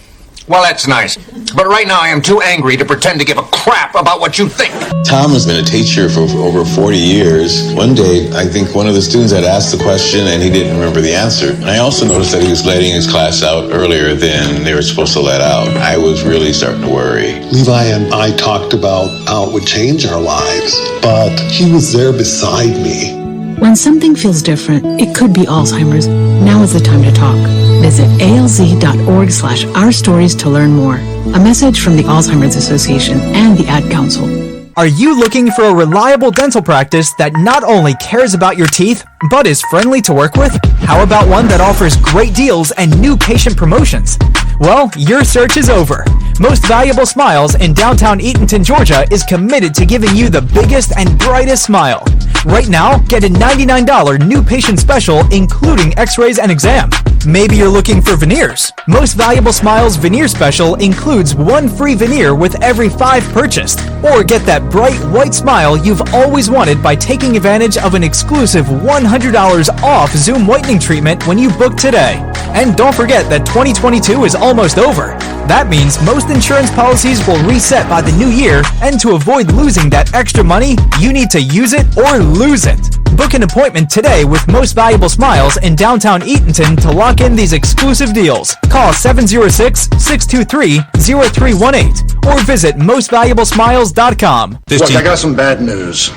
Well, that's nice. But right now I am too angry to pretend to give a crap about what you think. Tom has been a teacher for over 40 years. One day, I think one of the students had asked the question and he didn't remember the answer. And I also noticed that he was letting his class out earlier than they were supposed to let out. I was really starting to worry. Levi and I talked about how it would change our lives, but he was there beside me. When something feels different, it could be Alzheimer's. Now is the time to talk. Visit alz.org/ourstories to learn more. A message from the Alzheimer's Association and the Ad Council. Are you looking for a reliable dental practice that not only cares about your teeth, but is friendly to work with? How about one that offers great deals and new patient promotions? Well, your search is over. Most Valuable Smiles in downtown Eatonton, Georgia is committed to giving you the biggest and brightest smile. Right now, get a $99 new patient special including x-rays and exam. Maybe you're looking for veneers. Most Valuable Smiles veneer special includes 1 free veneer with every 5 purchased. Or get that bright white smile you've always wanted by taking advantage of an exclusive $100 off Zoom whitening treatment when you book today. And don't forget that 2022 is almost over. That means most insurance policies will reset by the new year, and to avoid losing that extra money, you need to use it or lose it. Book an appointment today with Most Valuable Smiles in downtown Eatonton to lock in these exclusive deals. Call 706-623-0318 or visit mostvaluablesmiles.com. Look, I got some bad news.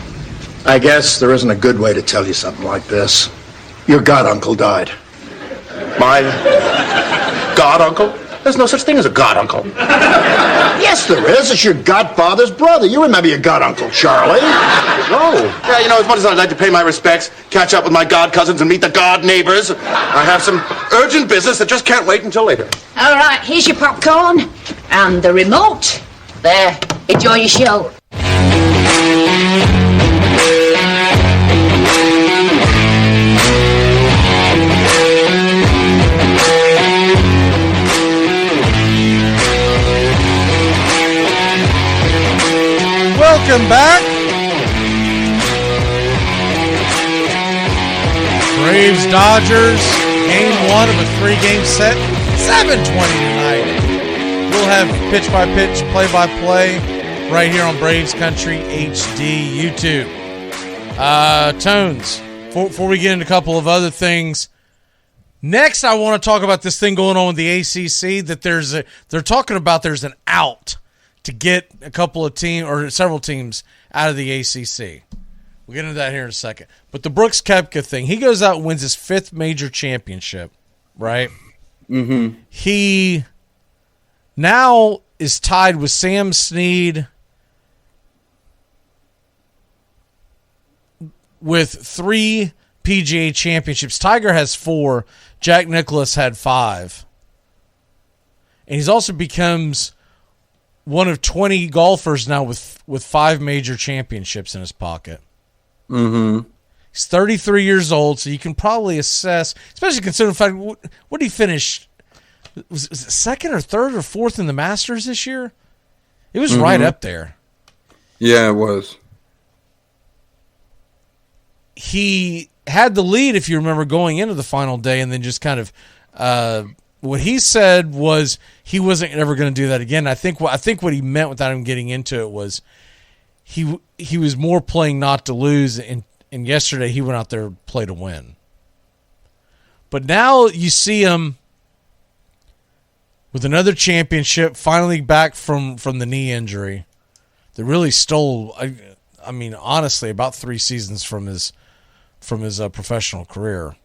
I guess there isn't a good way to tell you something like this. Your god-uncle died. My god-uncle? There's no such thing as a god-uncle. Yes, there is. It's your godfather's brother. You remember your god-uncle, Charlie. Oh. Yeah, you know, as much as I'd like to pay my respects, catch up with my god-cousins and meet the god-neighbors, I have some urgent business that just can't wait until later. All right, here's your popcorn and the remote. There, enjoy your show. Welcome back. Braves Dodgers, game 1 of a 3-game set, 7:20 tonight. We'll have pitch-by-pitch, play-by-play right here on Braves Country HD YouTube. Tones, before we get into a couple of other things, next I want to talk about this thing going on with the ACC that they're talking about there's an out to get a couple of teams or several teams out of the ACC. We'll get into that here in a second. But the Brooks Koepka thing, he goes out and wins his 5th major championship, right? Mm-hmm. He now is tied with Sam Snead with 3 PGA championships. Tiger has 4. Jack Nicklaus had 5. And he's also becomes one of 20 golfers now with 5 major championships in his pocket. Mm-hmm. He's 33 years old, so you can probably assess, especially considering the fact, what did he finish? Was it 2nd or 3rd or 4th in the Masters this year? It was right up there. Yeah, it was. He had the lead, if you remember, going into the final day, and then just kind of what he said was he wasn't ever going to do that again. I think what he meant without him getting into it was he was more playing not to lose, and yesterday he went out there to play to win. But now you see him with another championship, finally back from the knee injury that really stole, I mean, honestly, about 3 seasons from his professional career.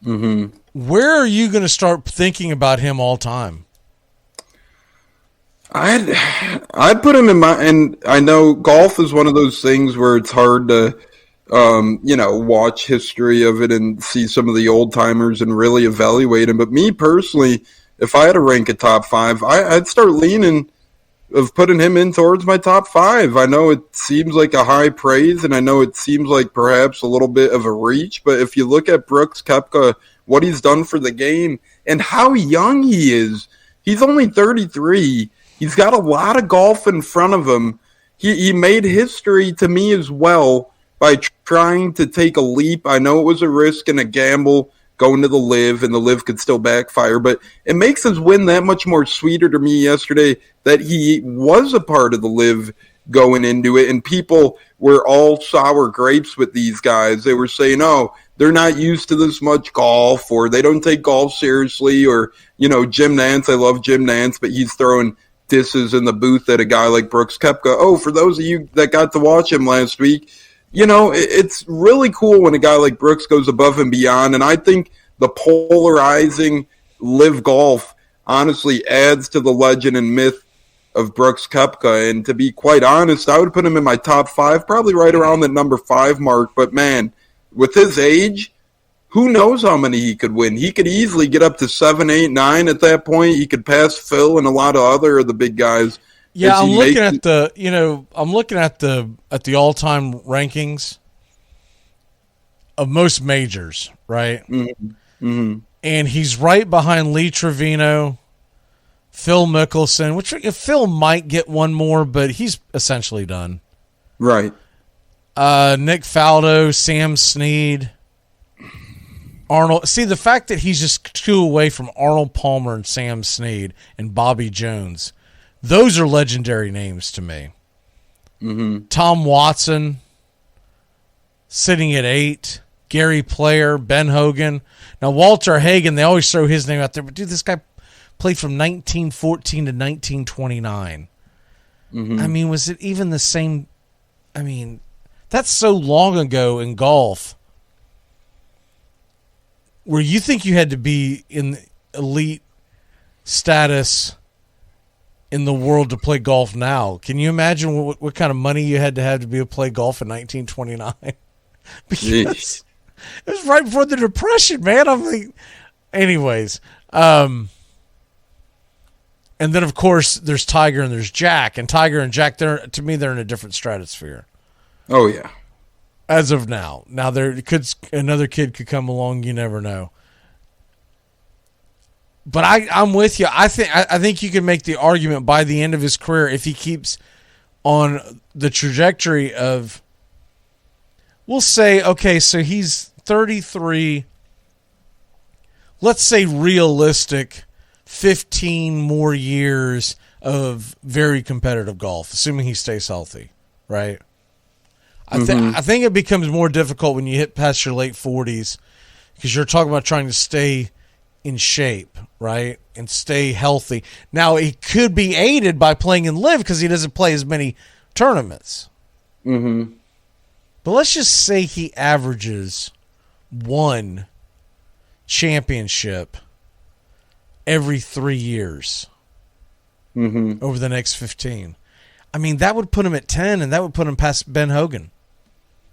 Mm-hmm. Where are you going to start thinking about him all time? I'd put him in and I know golf is one of those things where it's hard to, watch history of it and see some of the old timers and really evaluate him. But me personally, if I had to rank a top 5, I'd start leaning of putting him in towards my top 5. I know it seems like a high praise, and I know it seems like perhaps a little bit of a reach, but if you look at Brooks Koepka, what he's done for the game, and how young he is, he's only 33. He's got a lot of golf in front of him. He made history to me as well by trying to take a leap. I know it was a risk and a gamble going to the LIV, and the LIV could still backfire, but it makes his win that much more sweeter to me yesterday that he was a part of the LIV going into it, and people were all sour grapes with these guys. They were saying, oh, they're not used to this much golf, or they don't take golf seriously, or, Jim Nantz, I love Jim Nantz, but he's throwing disses in the booth at a guy like Brooks Koepka. Oh, for those of you that got to watch him last week, it's really cool when a guy like Brooks goes above and beyond, and I think the polarizing LIV golf honestly adds to the legend and myth of Brooks Koepka, and to be quite honest, I would put him in my top 5, probably right around the number 5 mark, but man, with his age, who knows how many he could win? He could easily get up to 7, 8, 9 at that point. He could pass Phil and a lot of other of the big guys. Yeah, I'm looking at the all-time rankings of most majors, right? Mm-hmm. Mm-hmm. And he's right behind Lee Trevino, Phil Mickelson, which Phil might get one more, but he's essentially done. Right. Nick Faldo, Sam Snead, Arnold. See, the fact that he's just 2 away from Arnold Palmer and Sam Snead and Bobby Jones, those are legendary names to me. Mm-hmm. Tom Watson sitting at 8. Gary Player, Ben Hogan. Now, Walter Hagen, they always throw his name out there, but dude, this guy played from 1914 to 1929. Mm-hmm. I mean, was it even the same? I mean, that's so long ago in golf where you think you had to be in elite status in the world to play golf now. Can you imagine what kind of money you had to have to be able to play golf in 1929? Because it was right before the Depression, man. I'm like, anyways. And then, of course, there's Tiger and there's Jack. And Tiger and Jack, to me, they're in a different stratosphere. Oh, yeah. As of now. Now, another kid could come along. You never know. But I'm with you. I think you can make the argument by the end of his career, if he keeps on the trajectory of, we'll say, okay, so he's 33. Let's say realistic 15 more years of very competitive golf, assuming he stays healthy, right? I think it becomes more difficult when you hit past your late 40s because you're talking about trying to stay in shape, right, and stay healthy. Now, he could be aided by playing in LIV because he doesn't play as many tournaments. Mm-hmm. But let's just say he averages 1 championship every 3 years over the next 15. I mean, that would put him at 10, and that would put him past Ben Hogan.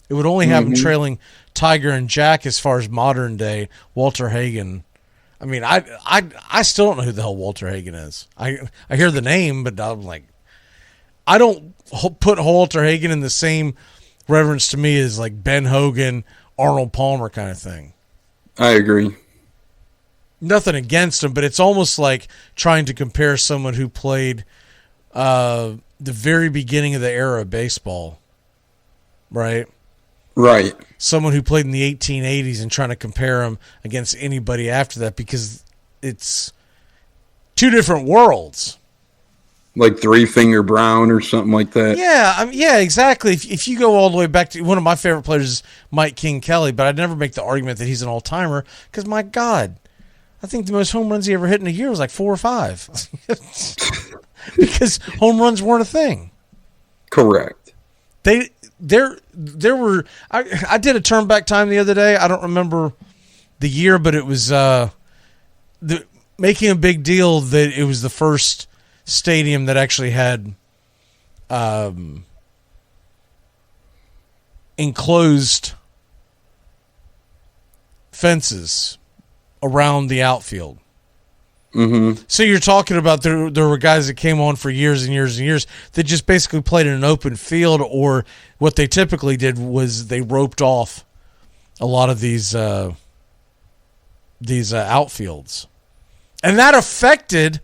It would only have him trailing Tiger and Jack as far as modern day Walter Hagen. I mean, I still don't know who the hell Walter Hagen is. I hear the name, but I'm like, I don't put Walter Hagen in the same reverence to me as like Ben Hogan, Arnold Palmer kind of thing. I agree. Nothing against him, but it's almost like trying to compare someone who played the very beginning of the era of baseball, right? Right. Someone who played in the 1880s and trying to compare him against anybody after that because it's 2 different worlds. Like Three Finger Brown or something like that. Yeah, yeah, exactly. If you go all the way back to one of my favorite players is Mike King Kelly, but I'd never make the argument that he's an all-timer because, my God, I think the most home runs he ever hit in a year was like 4 or 5 because home runs weren't a thing. Correct. There were. I did a turn back time the other day. I don't remember the year, but it was making a big deal that it was the first stadium that actually had enclosed fences around the outfield. Mm-hmm. So you're talking about there were guys that came on for years and years and years that just basically played in an open field, or what they typically did was they roped off a lot of these outfields. And that affected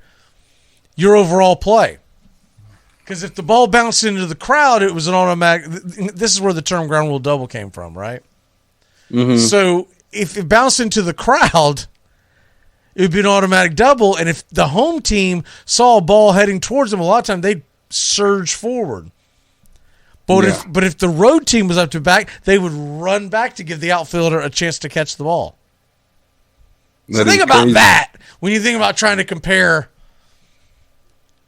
your overall play. Because if the ball bounced into the crowd, it was an automatic. This is where the term ground rule double came from, right? Mm-hmm. So if it bounced into the crowd, it would be an automatic double. And if the home team saw a ball heading towards them, a lot of times they'd surge forward. But if the road team was up to bat, they would run back to give the outfielder a chance to catch the ball. So think about that when you think about trying to compare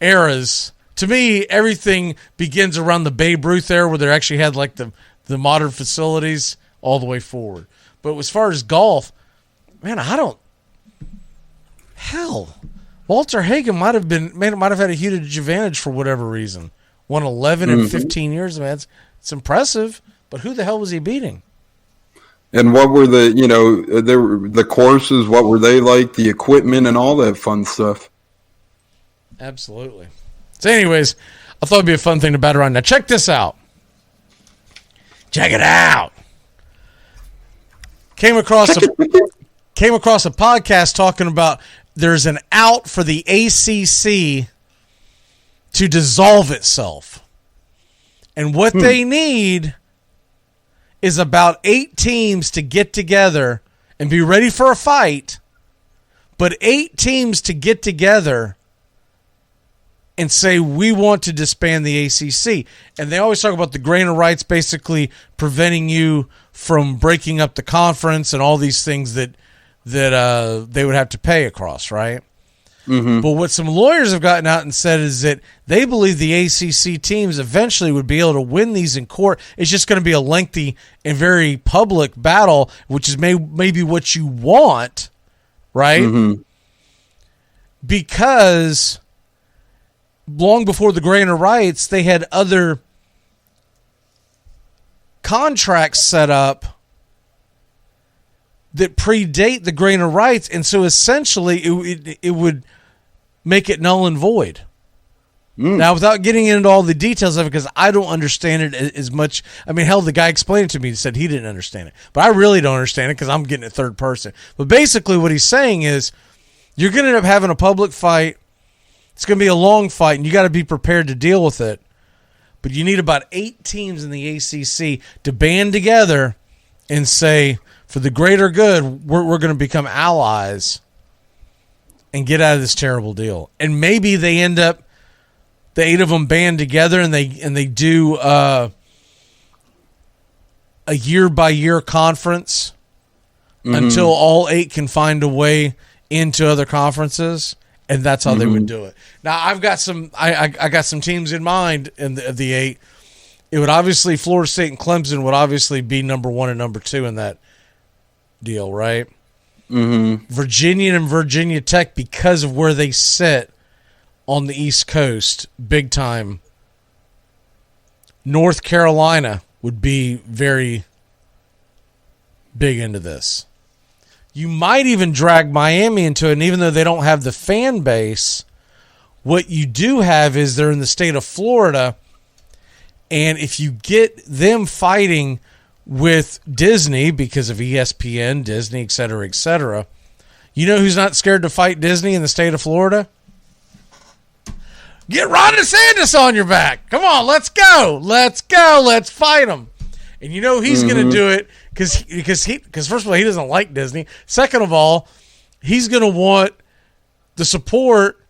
eras. To me, everything begins around the Babe Ruth era, where they actually had like the modern facilities all the way forward. But as far as golf, man, Walter Hagen might have had a huge advantage for whatever reason. Won 11 in 15 years, man. It's impressive, but who the hell was he beating? And what were the courses? What were they like? The equipment and all that fun stuff. Absolutely. So, anyways, I thought it'd be a fun thing to bat around. Now, check this out. Check it out. Came across a podcast talking about there's an out for the ACC to dissolve itself. And what they need is about 8 teams to get together and be ready for a fight, but 8 teams to get together and say, we want to disband the ACC. And they always talk about the grain of rights basically preventing you from breaking up the conference and all these things that they would have to pay across, right? Mm-hmm. But what some lawyers have gotten out and said is that they believe the ACC teams eventually would be able to win these in court. It's just going to be a lengthy and very public battle, which is maybe what you want, right? Mm-hmm. Because long before the grain of rights, they had other contracts set up that predate the grain of rights, and so essentially it would make it null and void. Now, without getting into all the details of it, because I don't understand it as much. I mean, hell, the guy explained it to me and said he didn't understand it. But I really don't understand it because I'm getting it third person. But basically what he's saying is you're going to end up having a public fight. It's going to be a long fight, and you got to be prepared to deal with it. But you need about 8 teams in the ACC to band together and say, for the greater good, we're going to become allies and get out of this terrible deal. And maybe they end up, the 8 of them band together and they do a year-by-year conference until all 8 can find a way into other conferences, and that's how they would do it. Now, I've got some I got some teams in mind in the 8. It would obviously, Florida State and Clemson would obviously be number 1 and number 2 in that deal, right? Mm-hmm. Virginia and Virginia Tech, because of where they sit on the East Coast, big time. North Carolina would be very big into this. You might even drag Miami into it, and even though they don't have the fan base, what you do have is they're in the state of Florida, and if you get them fighting with Disney because of ESPN, Disney, et cetera, you know who's not scared to fight Disney in the state of Florida? Get Ron DeSantis on your back. Come on, let's go. Let's go. Let's fight him. And you know he's going to do it because first of all, he doesn't like Disney. Second of all, he's going to want the support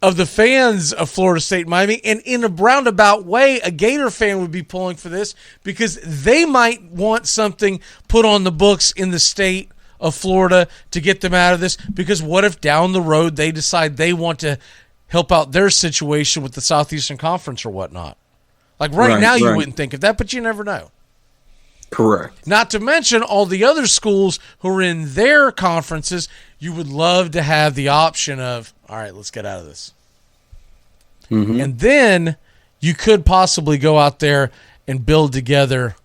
of the fans of Florida State and Miami. And in a roundabout way, a Gator fan would be pulling for this because they might want something put on the books in the state of Florida to get them out of this. Because what if down the road they decide they want to help out their situation with the Southeastern Conference or whatnot? Like right now you wouldn't think of that, but you never know. Correct. Not to mention all the other schools who are in their conferences, you would love to have the option of, all right, let's get out of this. Mm-hmm. And then you could possibly go out there and build together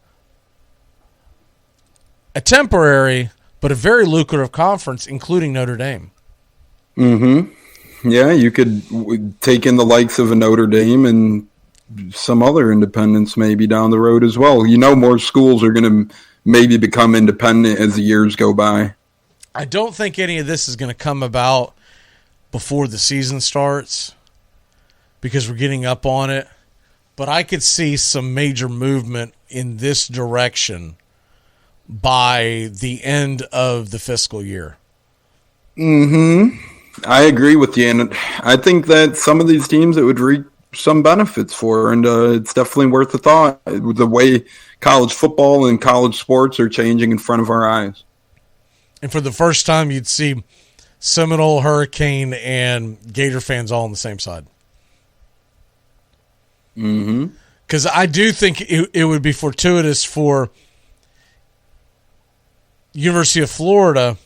a temporary but a very lucrative conference, including Notre Dame. Mm-hmm. Yeah, you could take in the likes of a Notre Dame and some other independents maybe down the road as well. More schools are going to maybe become independent as the years go by. I don't think any of this is going to come about before the season starts because we're getting up on it. But I could see some major movement in this direction by the end of the fiscal year. Mm-hmm. I agree with you, and I think that some of these teams it would reap some benefits for, and it's definitely worth a thought. The way college football and college sports are changing in front of our eyes. And for the first time, you'd see Seminole, Hurricane, and Gator fans all on the same side. Mm-hmm. Because I do think it would be fortuitous for University of Florida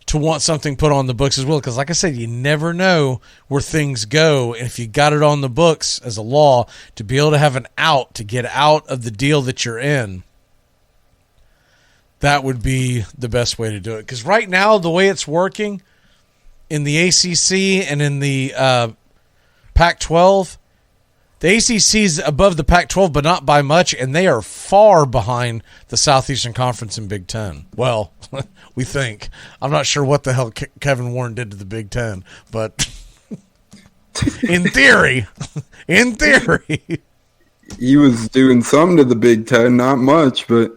to want something put on the books as well. Because like I said, you never know where things go. And if you got it on the books as a law to be able to have an out to get out of the deal that you're in, that would be the best way to do it. Because right now, the way it's working in the ACC and in the Pac-12, the ACC is above the Pac-12, but not by much, and they are far behind the Southeastern Conference and Big Ten. Well, we think. I'm not sure what the hell Kevin Warren did to the Big Ten, but in theory, he was doing something to the Big Ten, not much, but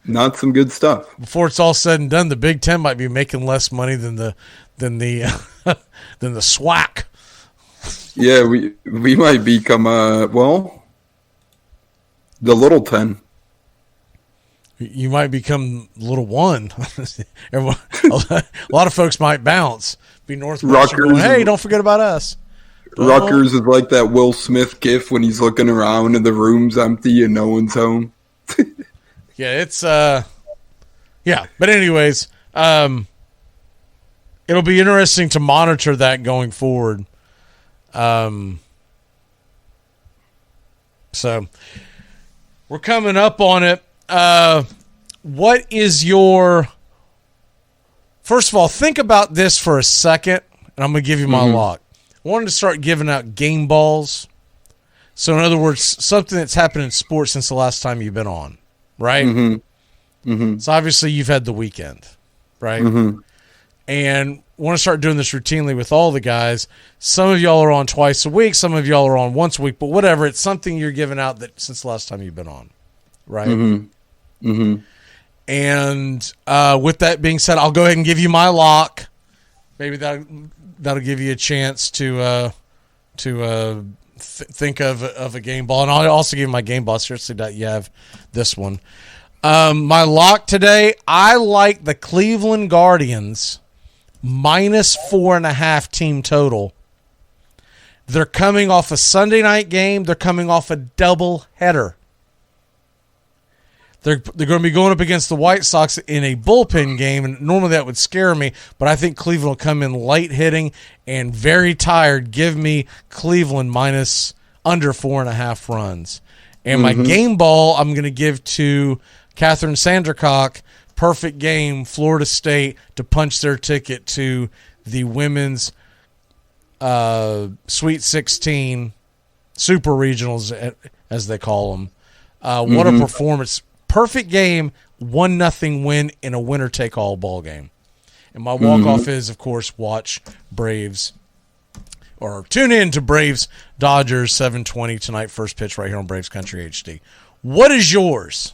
not some good stuff. Before it's all said and done, the Big Ten might be making less money than the SWAC. Yeah, we might become the Little 10. You might become Little 1. A lot of folks might bounce. Be Northwestern going, hey, don't forget about us. Rutgers is like that Will Smith gif when he's looking around and the room's empty and no one's home. Yeah, it's But anyways, it'll be interesting to monitor that going forward. So we're coming up on it. What is your, first of all, think about this for a second, and I'm going to give you my lock. I wanted to start giving out game balls. So in other words, something that's happened in sports since the last time you've been on, right? Mm-hmm. Mm-hmm. So obviously you've had the weekend, right? Mm-hmm. And want to start doing this routinely with all the guys. Some of y'all are on twice a week. Some of y'all are on once a week. But whatever, it's something you're giving out that since the last time you've been on, right? Mm-hmm. Mm-hmm. And with that being said, I'll go ahead and give you my lock. Maybe that'll give you a chance to think of a game ball. And I'll also give you my game ball. Seriously, you have this one. My lock today, I like the Cleveland Guardians -4.5 team total. They're coming off a Sunday night game. They're coming off a double header. They're going to be going up against the White Sox in a bullpen game, and normally that would scare me, but I think Cleveland will come in light hitting and very tired. Give me Cleveland under 4.5 runs. And my game ball I'm going to give to Catherine Sandercock. Perfect game, Florida State, to punch their ticket to the women's Sweet 16 Super Regionals, as they call them. What a performance. Perfect game, 1-0 win in a winner-take-all ball game. And my walk-off is, of course, watch Braves, or tune in to Braves Dodgers 7:20 tonight, first pitch right here on Braves Country HD. What is yours?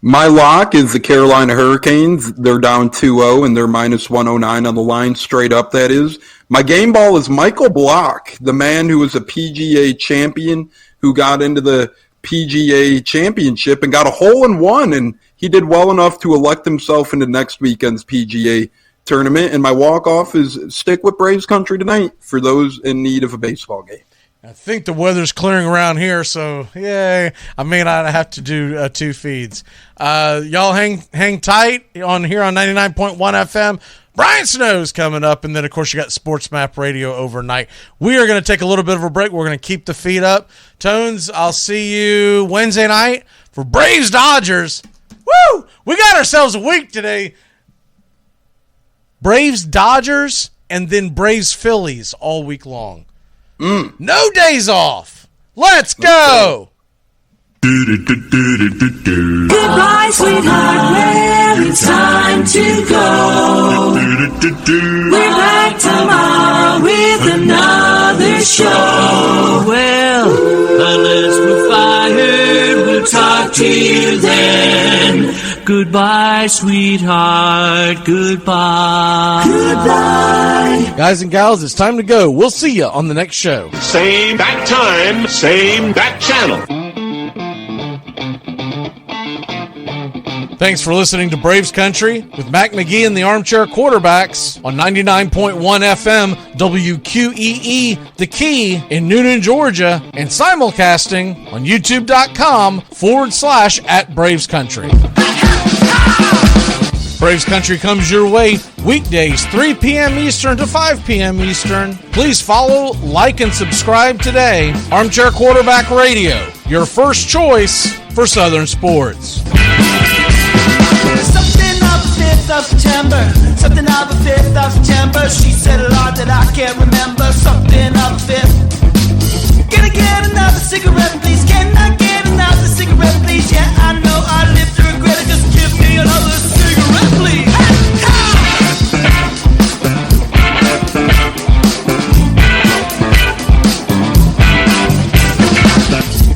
My lock is the Carolina Hurricanes. They're down 2-0, and they're -109 on the line, straight up, that is. My game ball is Michael Block, the man who was a PGA champion, who got into the PGA championship and got a hole-in-one, and he did well enough to elect himself into next weekend's PGA tournament. And my walk-off is stick with Braves Country tonight for those in need of a baseball game. I think the weather's clearing around here, so yay. I may not have to do 2 feeds. Y'all hang tight on here on 99.1 FM. Brian Snow's coming up, and then, of course, you got Sports Map Radio overnight. We are going to take a little bit of a break. We're going to keep the feed up. Tones, I'll see you Wednesday night for Braves Dodgers. Woo! We got ourselves a week today. Braves Dodgers and then Braves Phillies all week long. No days off. Let's go. Goodbye, sweetheart, well, it's time to go. We're back tomorrow with another show. Well, unless we're fired, we'll talk to you then. Goodbye, sweetheart, goodbye. Goodbye. Guys and gals, it's time to go. We'll see you on the next show. Same bat time, same bat channel. Thanks for listening to Braves Country with Mac McGee and the Armchair Quarterbacks on 99.1 FM WQEE The Key in Noonan, Georgia, and simulcasting on youtube.com/@BravesCountry. Braves Country comes your way weekdays 3 p.m. Eastern to 5 p.m. Eastern. Please follow, like, and subscribe today. Armchair Quarterback Radio, your first choice for Southern sports. Something of the 5th of September. Something of the 5th of September. She said a lot that I can't remember. Something of the 5th. Can I get another cigarette, please? Can I get another cigarette, please? Yeah, I know I live to regret it. Just give me another cigarette, please.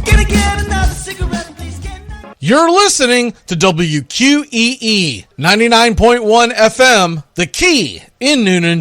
Can I get another cigarette, please? You're listening to WQEE 99.1 FM, The Key in Noonan,